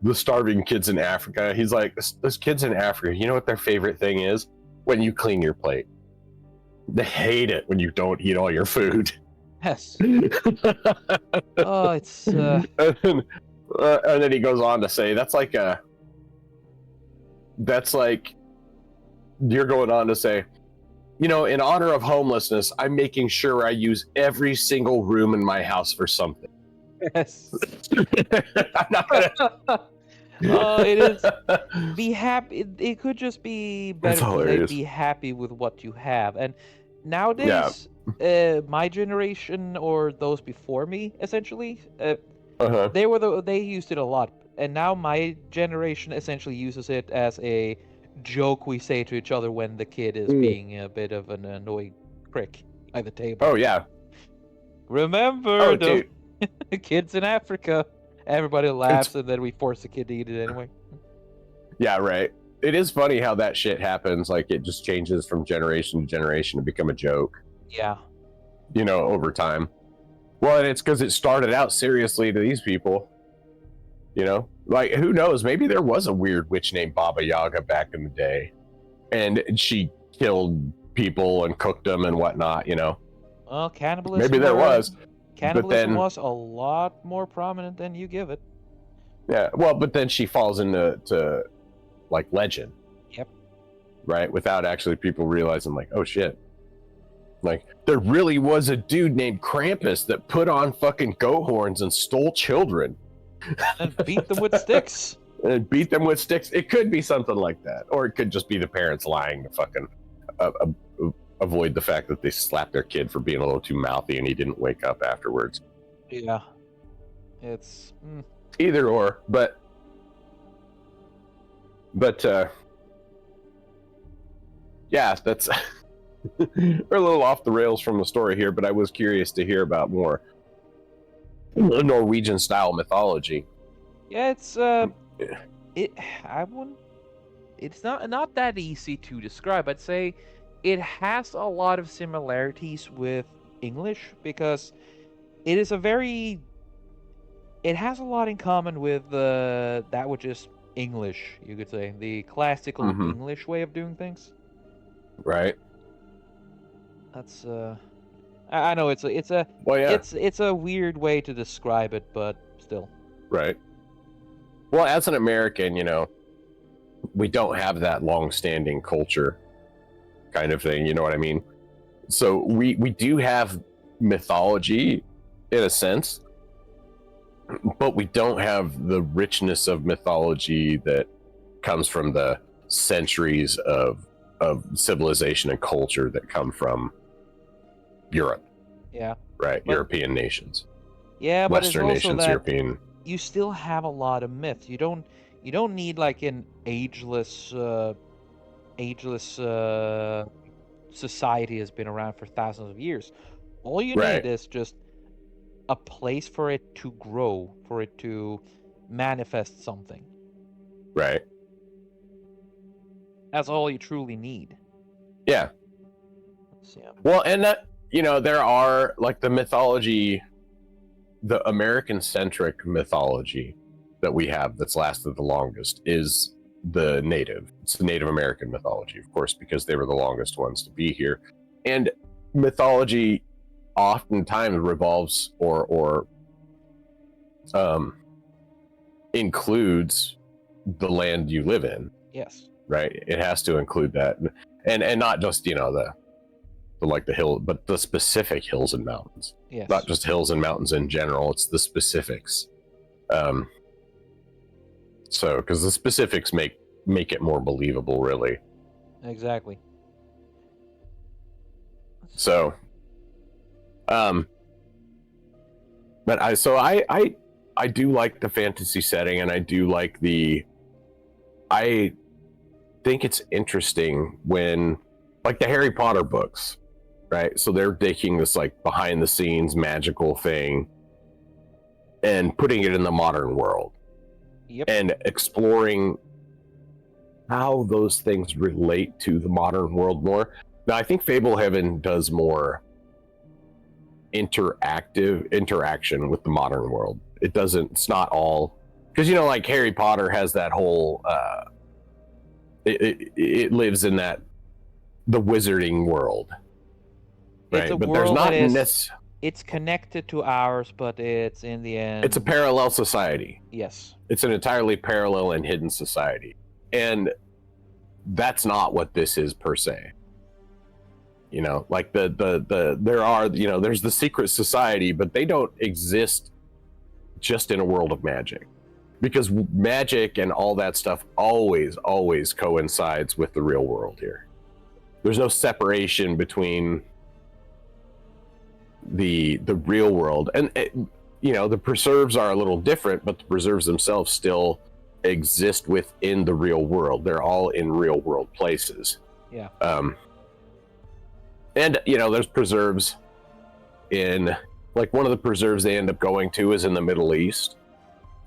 the starving kids in Africa. He's like, those kids in Africa, you know what their favorite thing is? When you clean your plate. They hate it when you don't eat all your food. Yes. and, Oh, it's and then he goes on to say, that's like you're going on to say, in honor of homelessness, I'm making sure I use every single room in my house for something. yes. I'm not gonna. Oh, it is. Be happy. It could just be It's better to hilarious. be happy with what you have. And Yeah. nowadays, my generation or those before me, essentially, Uh-huh. they used it a lot. And now my generation essentially uses it as a joke we say to each other when the kid is being a bit of an annoying prick by the table. Oh yeah. Remember Oh the dude. kids in Africa. Everybody It's laughs, and then we force the kid to eat it anyway. yeah, right. It is funny how that shit happens. Like it just changes from generation to generation to become a joke, Yeah. over time. Well, and it's because it started out seriously to these people. Like who knows? Maybe there was a weird witch named Baba Yaga back in the day, and she killed people and cooked them and whatnot. Well, Maybe there was, but cannibalism then was a lot more prominent than you give it. yeah, well, but then she falls into like legend, Yep. right? Without actually people realizing, like, oh shit, like there really was a dude named Krampus that put on fucking goat horns and stole children And beat them with sticks. and beat them with sticks. It could be something like that, or it could just be the parents lying to fucking avoid the fact that they slapped their kid for being a little too mouthy and he didn't wake up afterwards. Yeah. It's Either or, but yeah, that's we're a little off the rails from the story here, but I was curious to hear about more Norwegian style mythology. yeah. It's not that easy to describe. I'd say it has a lot of similarities with English because it is it has a lot in common with that which is English, you could say, the classical Mm-hmm. English way of doing things. Right. That's I know it's a Well, yeah. it's a weird way to describe it, but still. Right. Well, as an American, we don't have that long-standing culture kind of thing. You know what I mean? So we do have mythology in a sense, but we don't have the richness of mythology that comes from the centuries of civilization and culture that come from Europe, Yeah. right? But European nations, yeah, but it's Western also nations, that European. you still have a lot of myths. You don't need like an ageless society has been around for thousands of years. All you Right, need is just a place for it to grow, for it to manifest something. right. That's all you truly need. Yeah. So, Well, and that, there are like the mythology, the American centric mythology that we have that's lasted the longest is the native. It's the Native American mythology, of course, because they were the longest ones to be here. And mythology oftentimes revolves or includes the land you live in, yes. right? It has to include that, and not just the like the hill, but the specific hills and mountains. Yes. Not just hills and mountains in general. It's the specifics. So because the specifics make it more believable, really. Exactly. So, but I do like the fantasy setting, and I do like I think it's interesting when, like, the Harry Potter books, right? So they're taking this like behind the scenes magical thing and putting it in the modern world. Yep. And exploring how those things relate to the modern world more. Now, I think Fable Haven does more interaction with the modern world. It's not all, because like Harry Potter has that whole it lives in the wizarding world, right? It's a But there's world not that is necessarily, it's connected to ours, but it's in the end. it's a parallel society. Yes. It's an entirely parallel and hidden society, and that's not what this is per se. Like there are, there's the secret society, but they don't exist just in a world of magic, because magic and all that stuff always coincides with the real world here. There's no separation between the real world and the preserves are a little different, but the preserves themselves still exist within the real world. They're all in real world places. Yeah. And there's preserves in, like, one of the preserves they end up going to is in the Middle East,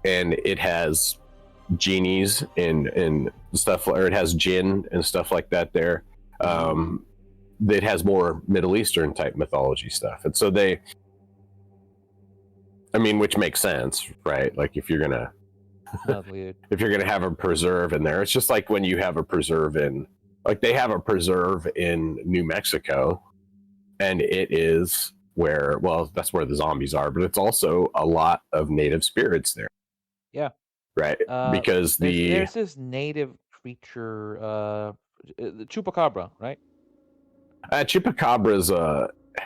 and it has genies and stuff, or it has jinn and stuff like that there. It has more Middle Eastern type mythology stuff, and so which makes sense, right? Like, if you're gonna have a preserve in there, it's just like when you have a preserve in, like, they have a preserve in New Mexico, and it is that's where the zombies are, but it's also a lot of native spirits there. Yeah. Right. Because there's this native creature, the chupacabra, right? Chupacabra's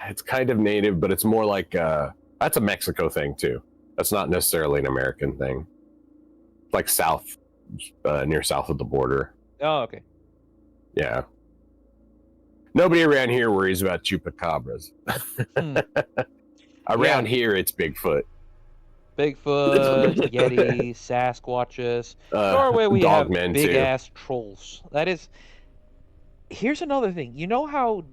it's kind of native, but it's more like that's a Mexico thing too. That's not necessarily an American thing. Like south, near south of the border. Oh, okay. Yeah. Nobody around here worries about chupacabras. Around here, it's Bigfoot. Bigfoot, Yeti, Sasquatches. Norway, we have big ass trolls. That is. Here's another thing. You know how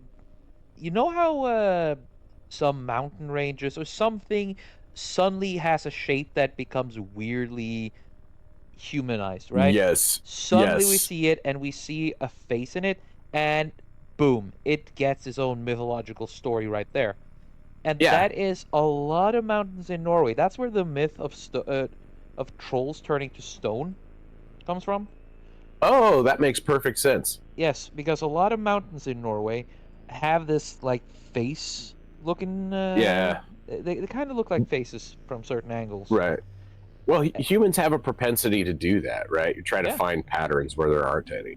some mountain ranges or something suddenly has a shape that becomes weirdly humanized, right? Yes. Suddenly we see it and we see a face in it, and boom, it gets its own mythological story right there. And that is a lot of mountains in Norway. That's where the myth of trolls turning to stone comes from. Oh, that makes perfect sense. Yes, because a lot of mountains in Norway have this like face looking. They kind of look like faces from certain angles. Right. Well, humans have a propensity to do that, right? You try to find patterns where there aren't any.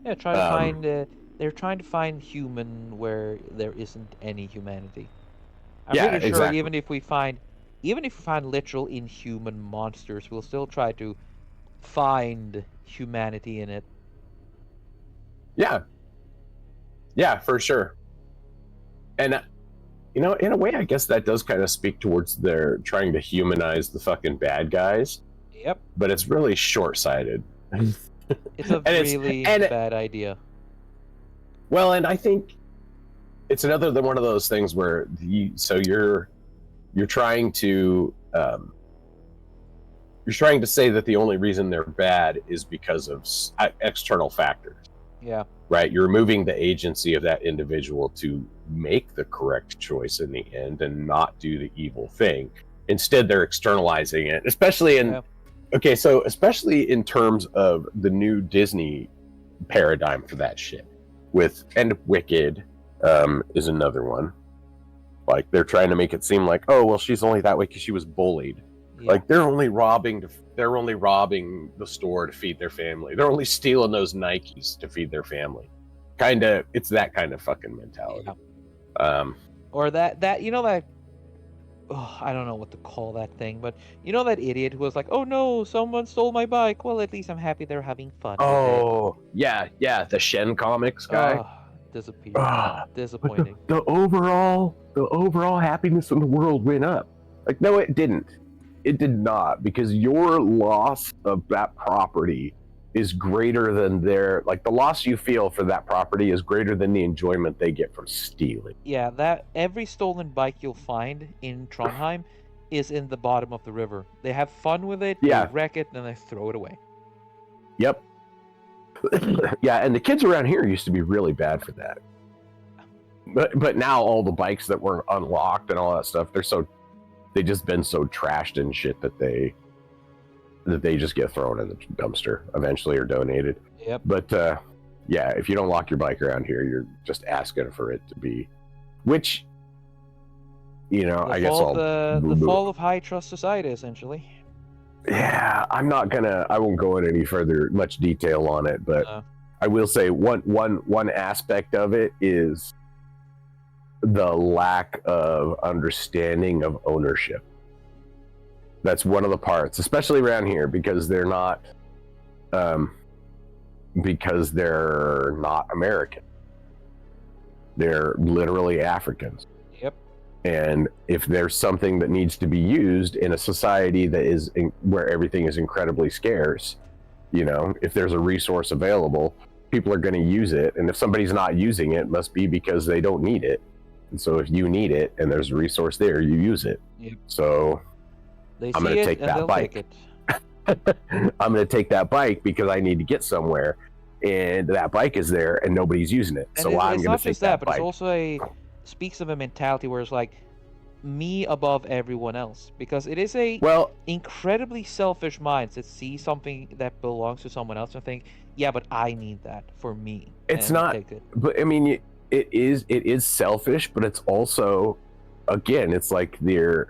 Yeah, try to find. They're trying to find human where there isn't any humanity. I'm pretty sure even if we find even if we find literal inhuman monsters, we'll still try to find humanity in it. Yeah, yeah, for sure. And in a way, I guess that does kind of speak towards their trying to humanize the fucking bad guys, Yep. but it's really short-sighted. It's a really bad idea. Well, and I think it's another one of those things where you're trying to say that the only reason they're bad is because of external factors. Yeah. Right? You're removing the agency of that individual to make the correct choice in the end and not do the evil thing. Instead, they're externalizing it, especially in especially in terms of the new Disney paradigm for that shit. And Wicked is another one. Like, they're trying to make it seem like, oh, well, she's only that way because she was bullied. Yeah. Like, they're only robbing the store to feed their family. They're only stealing those Nikes to feed their family. Kinda, it's that kind of fucking mentality. Yeah. Or that I don't know what to call that thing, but that idiot who was like, oh no, someone stole my bike. Well, at least I'm happy they're having fun with it. Oh, yeah, the Shen Comics guy. Disappointing. The overall happiness in the world went up. Like, no, it didn't. It did not, because your loss of that property is greater than the loss you feel for that property is greater than the enjoyment they get from stealing. Yeah, that every stolen bike you'll find in Trondheim is in the bottom of the river. They have fun with it, they wreck it, then they throw it away. Yep. Yeah, and the kids around here used to be really bad for that. But now all the bikes that were unlocked and all that stuff, they've just been so trashed and shit that they just get thrown in the dumpster eventually or donated. Yep. But yeah, if you don't lock your bike around here, you're just asking for it to be, which, I guess the fall of high trust society, essentially. Yeah, I won't go into much detail on it, but I will say one aspect of it is the lack of understanding of ownership. That's one of the parts, especially around here, because they're not American. They're literally Africans. Yep. And if there's something that needs to be used in a society that is where everything is incredibly scarce, if there's a resource available, people are going to use it. And if somebody's not using it, it must be because they don't need it. And so if you need it and there's a resource there, you use it. Yep. So I'm going to take that bike. I'm going to take that bike because I need to get somewhere, and that bike is there and nobody's using it. So I'm going to take that bike. But it's also speaks of a mentality where it's like me above everyone else, because it is incredibly selfish minds that see something that belongs to someone else and think, yeah, but I need that for me. It's not, but I mean, it is selfish, but it's also, again, it's like the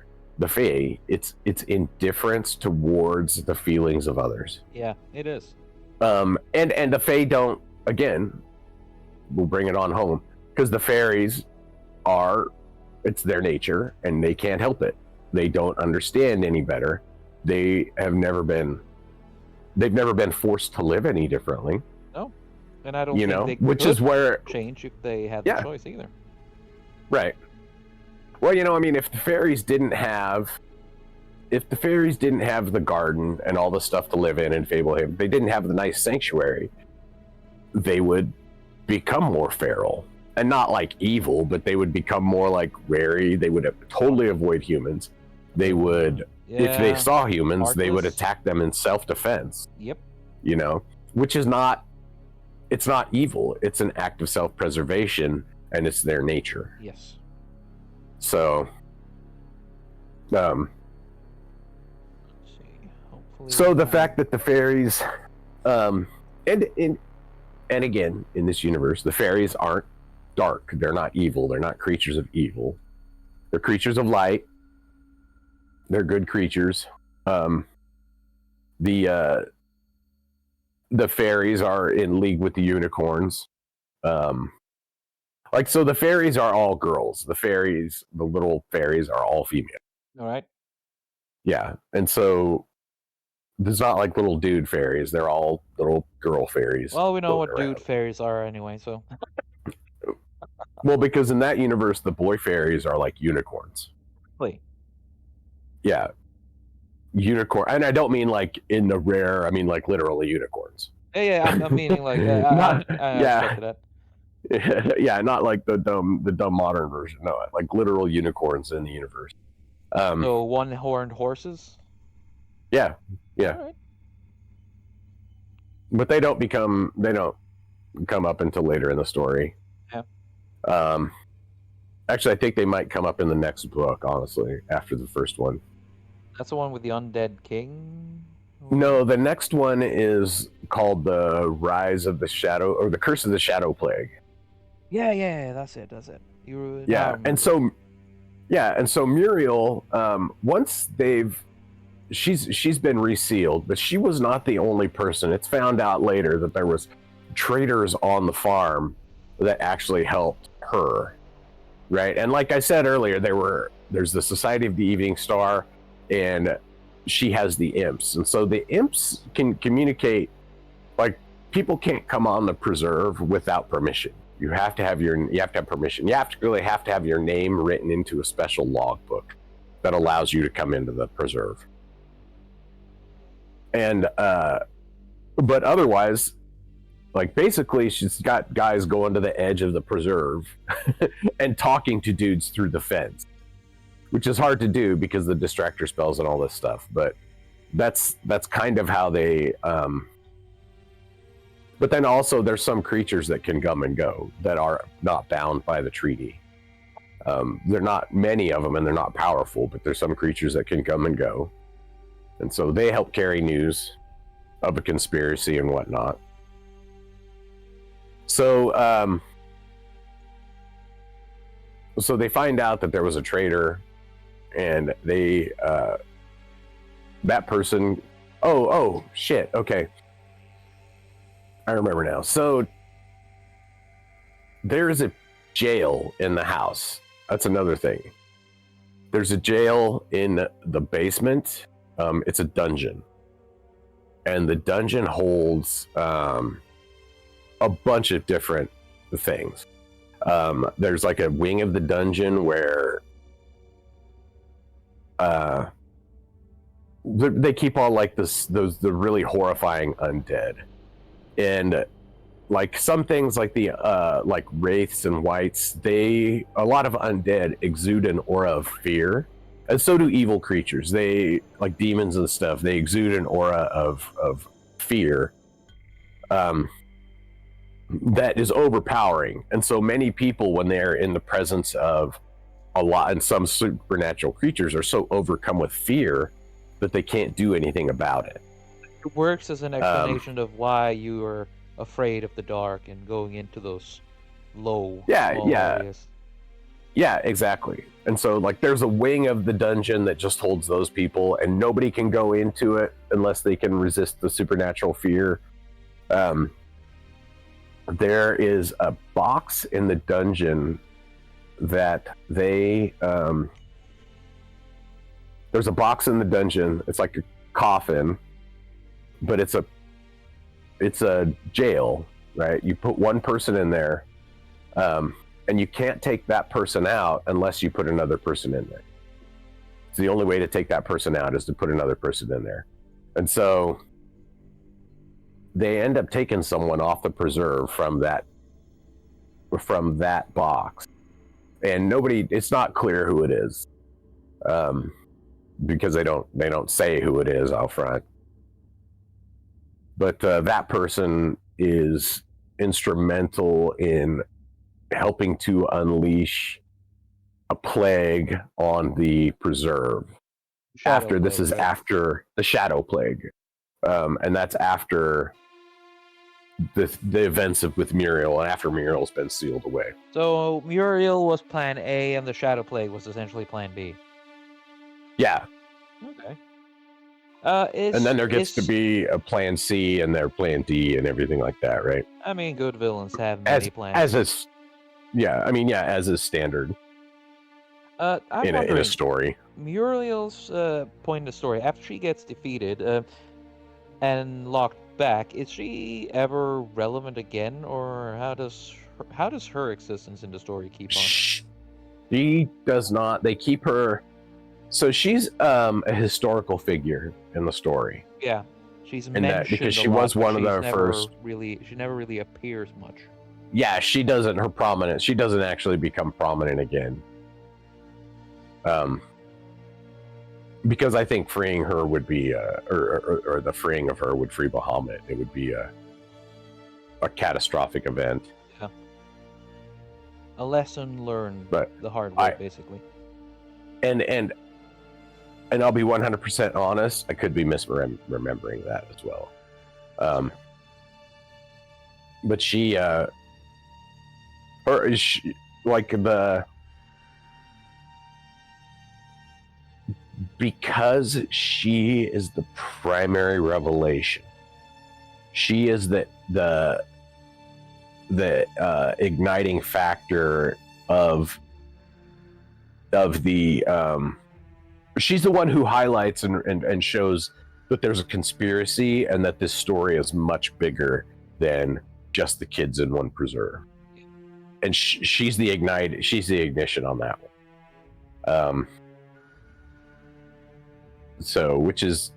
Fae, it's indifference towards the feelings of others. Yeah, it is. And the Fae don't, again, we'll bring it on home, because the fairies it's their nature and they can't help it. They don't understand any better. They've never been forced to live any differently. No. And I don't think they which is where change if they had the choice either. Right. Well, I mean, if the fairies didn't have the garden and all the stuff to live in Fable Haven, they didn't have the nice sanctuary, they would become more feral. And not like evil, but they would become more like wary. They would totally avoid humans. They would, if they saw humans, they would attack them in self-defense. Yep. Which is it's not evil. It's an act of self-preservation, and it's their nature. Yes. So, let's see. Hopefully so the fact that the fairies, and again, in this universe, the fairies aren't dark. They're not evil. They're not creatures of evil. They're creatures of light. They're good creatures. The fairies are in league with the unicorns. So the fairies are all girls. The little fairies are all female. All right. Yeah, and so there's not like little dude fairies; they're all little girl fairies Well, we know floating what dude around. fairies are anyway, so. Well, because in that universe, the boy fairies are like unicorns. Wait. Yeah, unicorn, and I don't mean like in the rare. I mean like literally unicorns. Yeah, I'm meaning like Not I yeah, expected that. yeah, not like the dumb modern version. No, like literal unicorns in the universe. So one-horned horses. Yeah, yeah, All right. but they don't come up until later in the story. Yeah. Um, actually, I think they might come up in the next book. Honestly, after the first one. That's the one with the undead king. No, the next one is called the Rise of the Shadow or the Curse of the Shadow Plague. Yeah, that's it. You Yeah, and so Muriel, once she's been resealed, but she was not the only person. It's found out later that there was traders on the farm that actually helped her, right? And like I said earlier, there's the Society of the Evening Star, and she has the imps, and so the imps can communicate. Like, people can't come on the preserve without permission. You have to have permission. You really have to have your name written into a special logbook that allows you to come into the preserve. And but otherwise, like, basically she's got guys going to the edge of the preserve and talking to dudes through the fence, which is hard to do because the distractor spells and all this stuff, but that's kind of how they but then also there's some creatures that can come and go that are not bound by the treaty. They're not many of them, and they're not powerful, but there's some creatures that can come and go. And so they help carry news of a conspiracy and whatnot. So, so they find out that there was a traitor, and they, that person, oh, shit, okay. I remember now. So there is a jail in the house. That's another thing. There's a jail in the basement. It's a dungeon. And the dungeon holds a bunch of different things. There's like a wing of the dungeon where they keep all like the really horrifying undead. And like some things like the like wraiths and wights, a lot of undead exude an aura of fear, and so do evil creatures. They, like demons and stuff, they exude an aura of fear that is overpowering. And so many people, when they're in the presence of and some supernatural creatures, are so overcome with fear that they can't do anything about it. It works as an explanation of why you are afraid of the dark and going into those small areas. Yeah, exactly. And so, like, there's a wing of the dungeon that just holds those people, and nobody can go into it unless they can resist the supernatural fear. There is a box in the dungeon that there's a box in the dungeon. It's like a coffin, but it's a jail, right? You put one person in there, and you can't take that person out unless you put another person in there. It's the only way to take that person out is to put another person in there. And so they end up taking someone off the preserve from that box, and it's not clear who it is, because they don't say who it is out front. But that person is instrumental in helping to unleash a plague on the preserve. After the Shadow Plague, and that's after the events with Muriel, and after Muriel's been sealed away. So Muriel was Plan A, and the Shadow Plague was essentially Plan B. Yeah. Okay. And then there gets to be a Plan C and their Plan D and everything like that, right? I mean, good villains have many plans. As is standard. I'm in a wondering, story. Muriel's point in the story, after she gets defeated and locked back, is she ever relevant again, or how does her existence in the story keep on? She does not. They keep her. So she's a historical figure in the story, Yeah, she's in that because mentioned a she lot, was but one of the first. she never really appears much. Yeah, she doesn't. Her prominence. She doesn't actually become prominent again. Because I think freeing her would be, or the freeing of her would free Bahamut. It would be a catastrophic event. Yeah, a lesson learned But the hard way, basically. and I'll be 100% honest. I could be misremembering that as well. But she, or she, like because she is the primary revelation. She is the igniting factor of the she's the one who highlights and shows that there's a conspiracy and that this story is much bigger than just the kids in one preserve. And she's the ignition on that one. So, which is,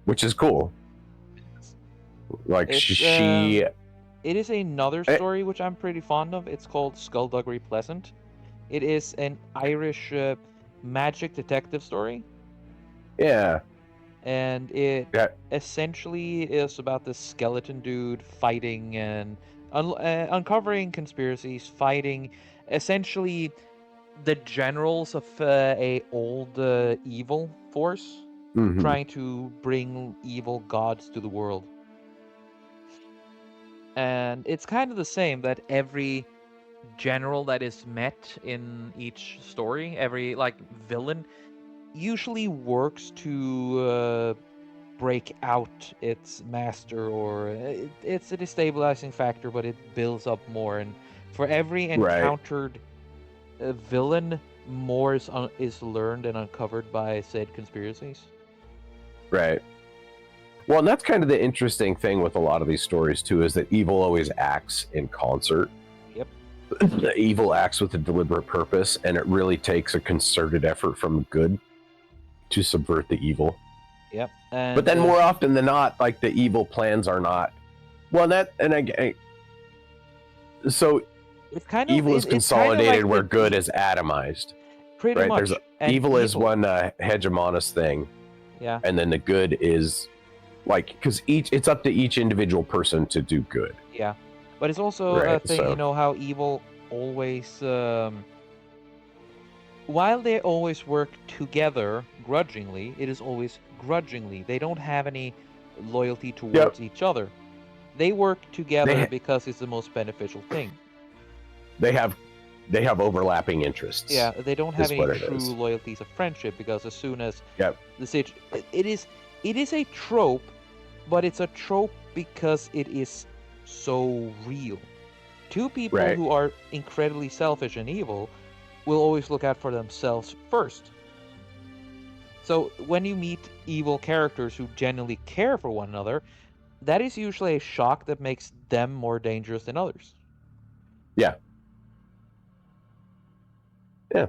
which is cool. Like it is another story which I'm pretty fond of. It's called Skullduggery Pleasant. It is an Irish magic detective story. Yeah. And it essentially is about this skeleton dude fighting and uncovering conspiracies, fighting essentially the generals of a old evil force, trying to bring evil gods to the world. And it's kind of the same that every general that is met in each story, every like villain, usually works to break out its master, or it's a destabilizing factor, but it builds up more. And for every encountered villain, more is learned and uncovered by said conspiracies. Right. Well, and that's kind of the interesting thing with a lot of these stories too, is that evil always acts in concert. Yep. The evil acts with a deliberate purpose, and it really takes a concerted effort from good to subvert the evil. Yep. But then more often than not, like the evil plans are not. Well, so it's kind of evil is consolidated kind of like where good is atomized. Pretty much. There's evil is one hegemonist thing. Yeah. And then the good is like, because it's up to each individual person to do good. Yeah. But it's also a thing, you know, how evil always, while they always work together grudgingly, it is always grudgingly. They don't have any loyalty towards each other. They work together because it's the most beneficial thing. They have overlapping interests. Yeah, they don't have any true loyalties of friendship, because as soon as it is a trope, but it's a trope because it is so real. Two people who are incredibly selfish and evil will always look out for themselves first. So when you meet evil characters who genuinely care for one another, that is usually a shock that makes them more dangerous than others. Yeah. Yeah.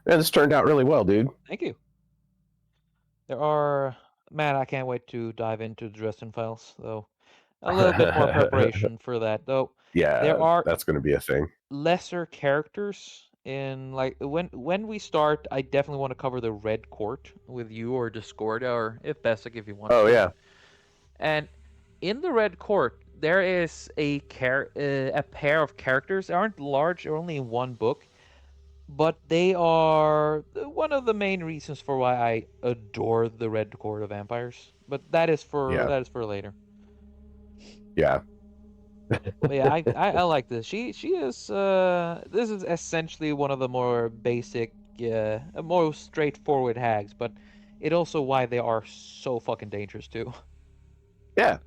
Yeah, this turned out really well, dude. Thank you. Man, I can't wait to dive into the Dresden Files, though. A little bit more preparation for that, though. Yeah, there are that's going to be a thing. Lesser characters in, like, when we start, I definitely want to cover the Red Court with you or Discord, or if Bessic, if you want. Oh yeah. And in the Red Court, there is a pair of characters. They aren't large; they're only in one book, but they are one of the main reasons for why I adore the Red Court of Vampires. But that is for later. Yeah. Yeah, I like this. She is this is essentially one of the more basic, more straightforward hags, but it also why they are so fucking dangerous too. Yeah.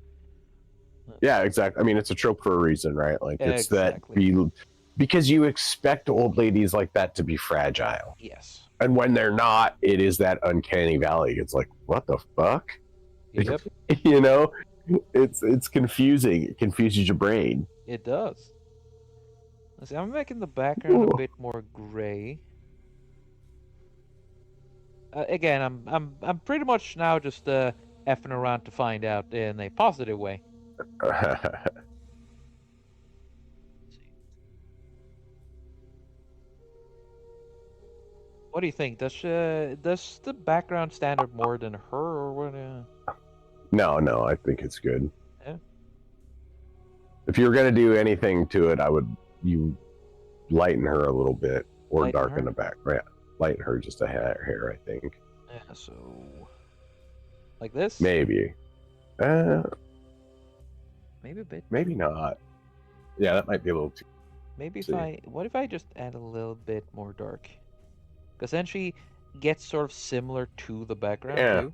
Yeah, exactly. I mean, it's a trope for a reason, right? Like it's Exactly. because you expect old ladies like that to be fragile, Yes. and when they're not, it is that uncanny valley. It's like, what the fuck? Yep. You know, it's confusing. It confuses your brain. It does. Let's see, I'm making the background a Ooh. bit more gray. Again, I'm pretty much now just effing around to find out in a positive way. Let's see. What do you think? Does the background stand out more than her, or what? No, I think it's good. Yeah, If you were gonna do anything to it, I would you lighten her a little bit or lighten darken her. the back. Right, lighten her just a hair. I think Yeah, so like this, maybe. Uh, maybe a bit. maybe not. Yeah, that might be a little too. Maybe if See. what if I just add a little bit more dark? Because then she gets sort of similar to the background Yeah, too,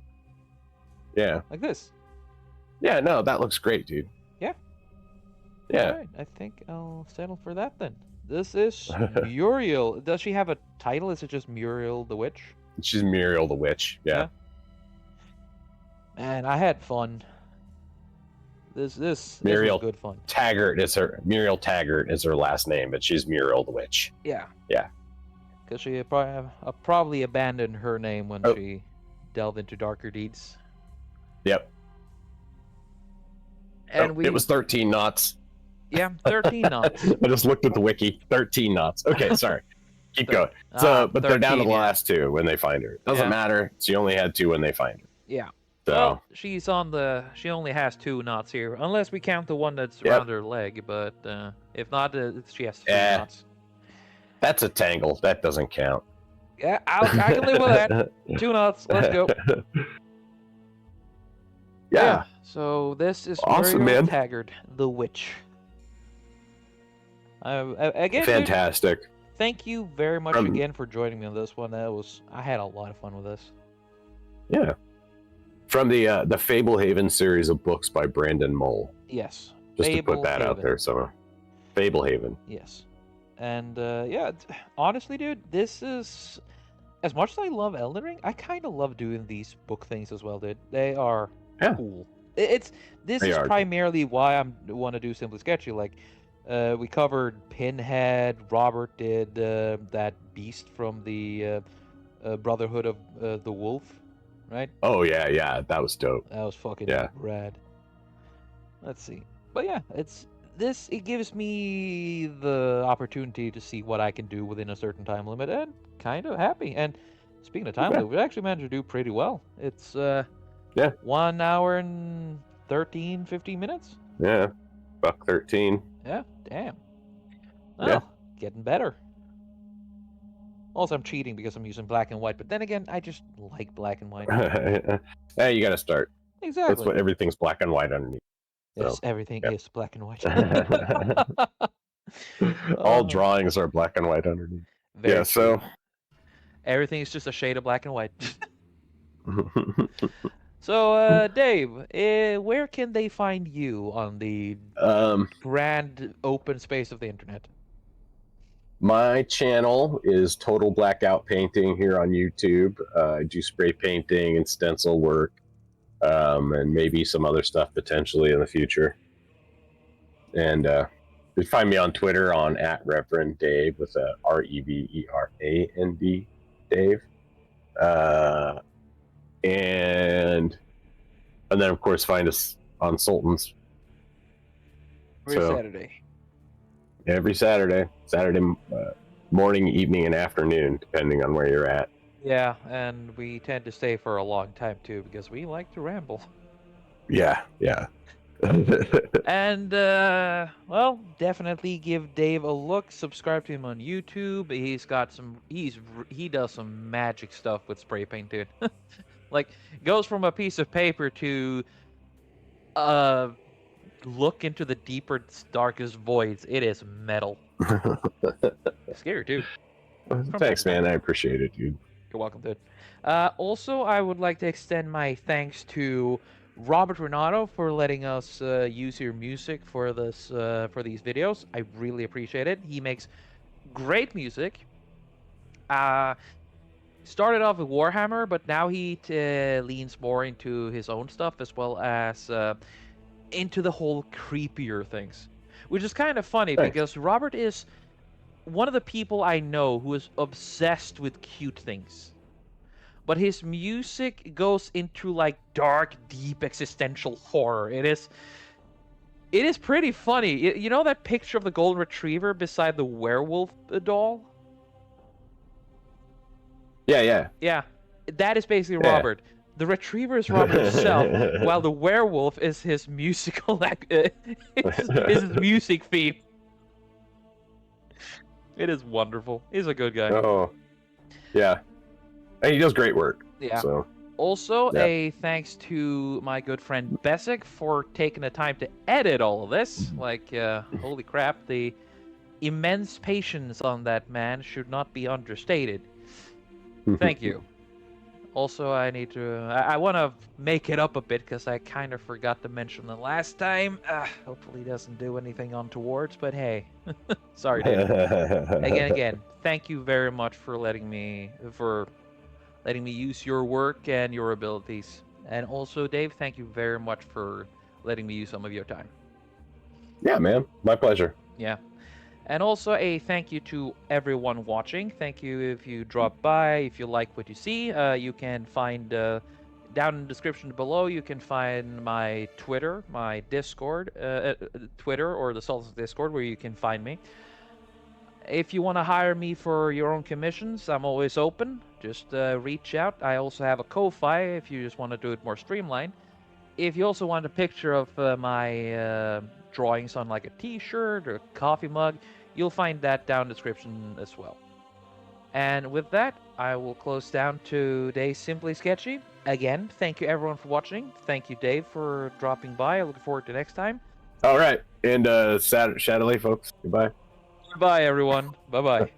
yeah, like this. yeah. No, that looks great, dude. Yeah. All Yeah. right, I think I'll settle for that then. This is Muriel. Does she have a title? Is it just Muriel the Witch? She's Muriel the Witch. Yeah. Man, I had fun. This was Muriel good fun. Taggert is her. Muriel Taggert is her last name, but she's Muriel the Witch. Yeah. Yeah. Because she probably abandoned her name when she delved into darker deeds. Yep. And it was 13 knots. Yeah, 13 knots. I just looked at the wiki. 13 knots. Okay, sorry. Keep going. So, but they're down to the last two when they find her. Doesn't matter. She only had two when they find her. Yeah. So well, she only has 2 knots here, unless we count the one that's around her leg. But if not, she has 3 knots. That's a tangle. That doesn't count. Yeah, I can live with that. 2 knots. Let's go. Yeah. So this is awesome, Muriel man. Taggert, the witch. Again, fantastic. Dude, thank you very much again for joining me on this one. I had a lot of fun with this. Yeah. From the Fable Haven series of books by Brandon Mull. Yes. Just to put that out there somewhere. Fable Haven. Yes. And yeah, honestly, dude, this is as much as I love Elden Ring, I kind of love doing these book things as well, dude. They are cool. This is primarily why I want to do Simply Sketchy. Like, we covered Pinhead. Robert did that beast from the Brotherhood of the Wolf, right? Oh yeah, that was dope. That was fucking rad. Let's see, but yeah, it gives me the opportunity to see what I can do within a certain time limit, and kind of happy. And speaking of time limit, we actually managed to do pretty well. It's 1 hour and 15 minutes. Yeah, buck 13. Yeah, damn. Well, getting better. Also, I'm cheating because I'm using black and white, but then again, I just like black and white. Hey, you gotta start. Exactly. That's what everything's black and white underneath. Yes, everything is black and white. All drawings are black and white underneath. Very true. So everything is just a shade of black and white. So, Dave, where can they find you on the grand open space of the internet? My channel is Total Blackout Painting here on YouTube. I do spray painting and stencil work, and maybe some other stuff potentially in the future. And you can find me on Twitter on @Reverend Dave with a REVERAND Dave. And then of course find us on Sultans Saturday. Every Saturday morning, evening, and afternoon, depending on where you're at. Yeah, and we tend to stay for a long time too because we like to ramble. Yeah. And well, definitely give Dave a look. Subscribe to him on YouTube. He does some magic stuff with spray paint, dude. Like, goes from a piece of paper to look into the deeper, darkest voids. It is metal. Scary, too. Thanks, man. I appreciate it, dude. You're welcome, dude. Also, I would like to extend my thanks to Robert Renato for letting us use your music for this for these videos. I really appreciate it. He makes great music. Uh, Started off with Warhammer, but now he leans more into his own stuff as well as into the whole creepier things, which is kind of funny Thanks. because Robert is one of the people I know who is obsessed with cute things. But his music goes into like dark, deep existential horror. It is pretty funny. You know that picture of the golden retriever beside the werewolf doll? Yeah, yeah. Yeah, that is basically Yeah. Robert. The retriever is Robert himself, while the werewolf is his musical his music theme. It is wonderful. He's a good guy. Oh, yeah. And he does great work. Yeah. So Also, yeah. a thanks to my good friend Besic for taking the time to edit all of this. Like, holy crap, the immense patience on that man should not be understated. Thank you. Also, I need to... I want to make it up a bit because I kind of forgot to mention the last time. Hopefully he doesn't do anything untowards, but hey. Sorry, dude. Again, thank you very much for letting me use your work and your abilities. And also, Dave, thank you very much for letting me use some of your time. Yeah, man. My pleasure. Yeah. And also a thank you to everyone watching. Thank you if you drop by, if you like what you see. You can find down in the description below, you can find my Twitter, my Discord, Twitter or the Sultan's Discord where you can find me. If you want to hire me for your own commissions, I'm always open. Just reach out. I also have a Ko-Fi if you just want to do it more streamlined. If you also want a picture of my drawings on like a t-shirt or a coffee mug, you'll find that down in the description as well. And with that, I will close down today's Simply Sketchy. Again, thank you everyone for watching. Thank you, Dave, for dropping by. I look forward to next time. All right. And Shadowley, folks. Goodbye. Goodbye, everyone. Bye-bye.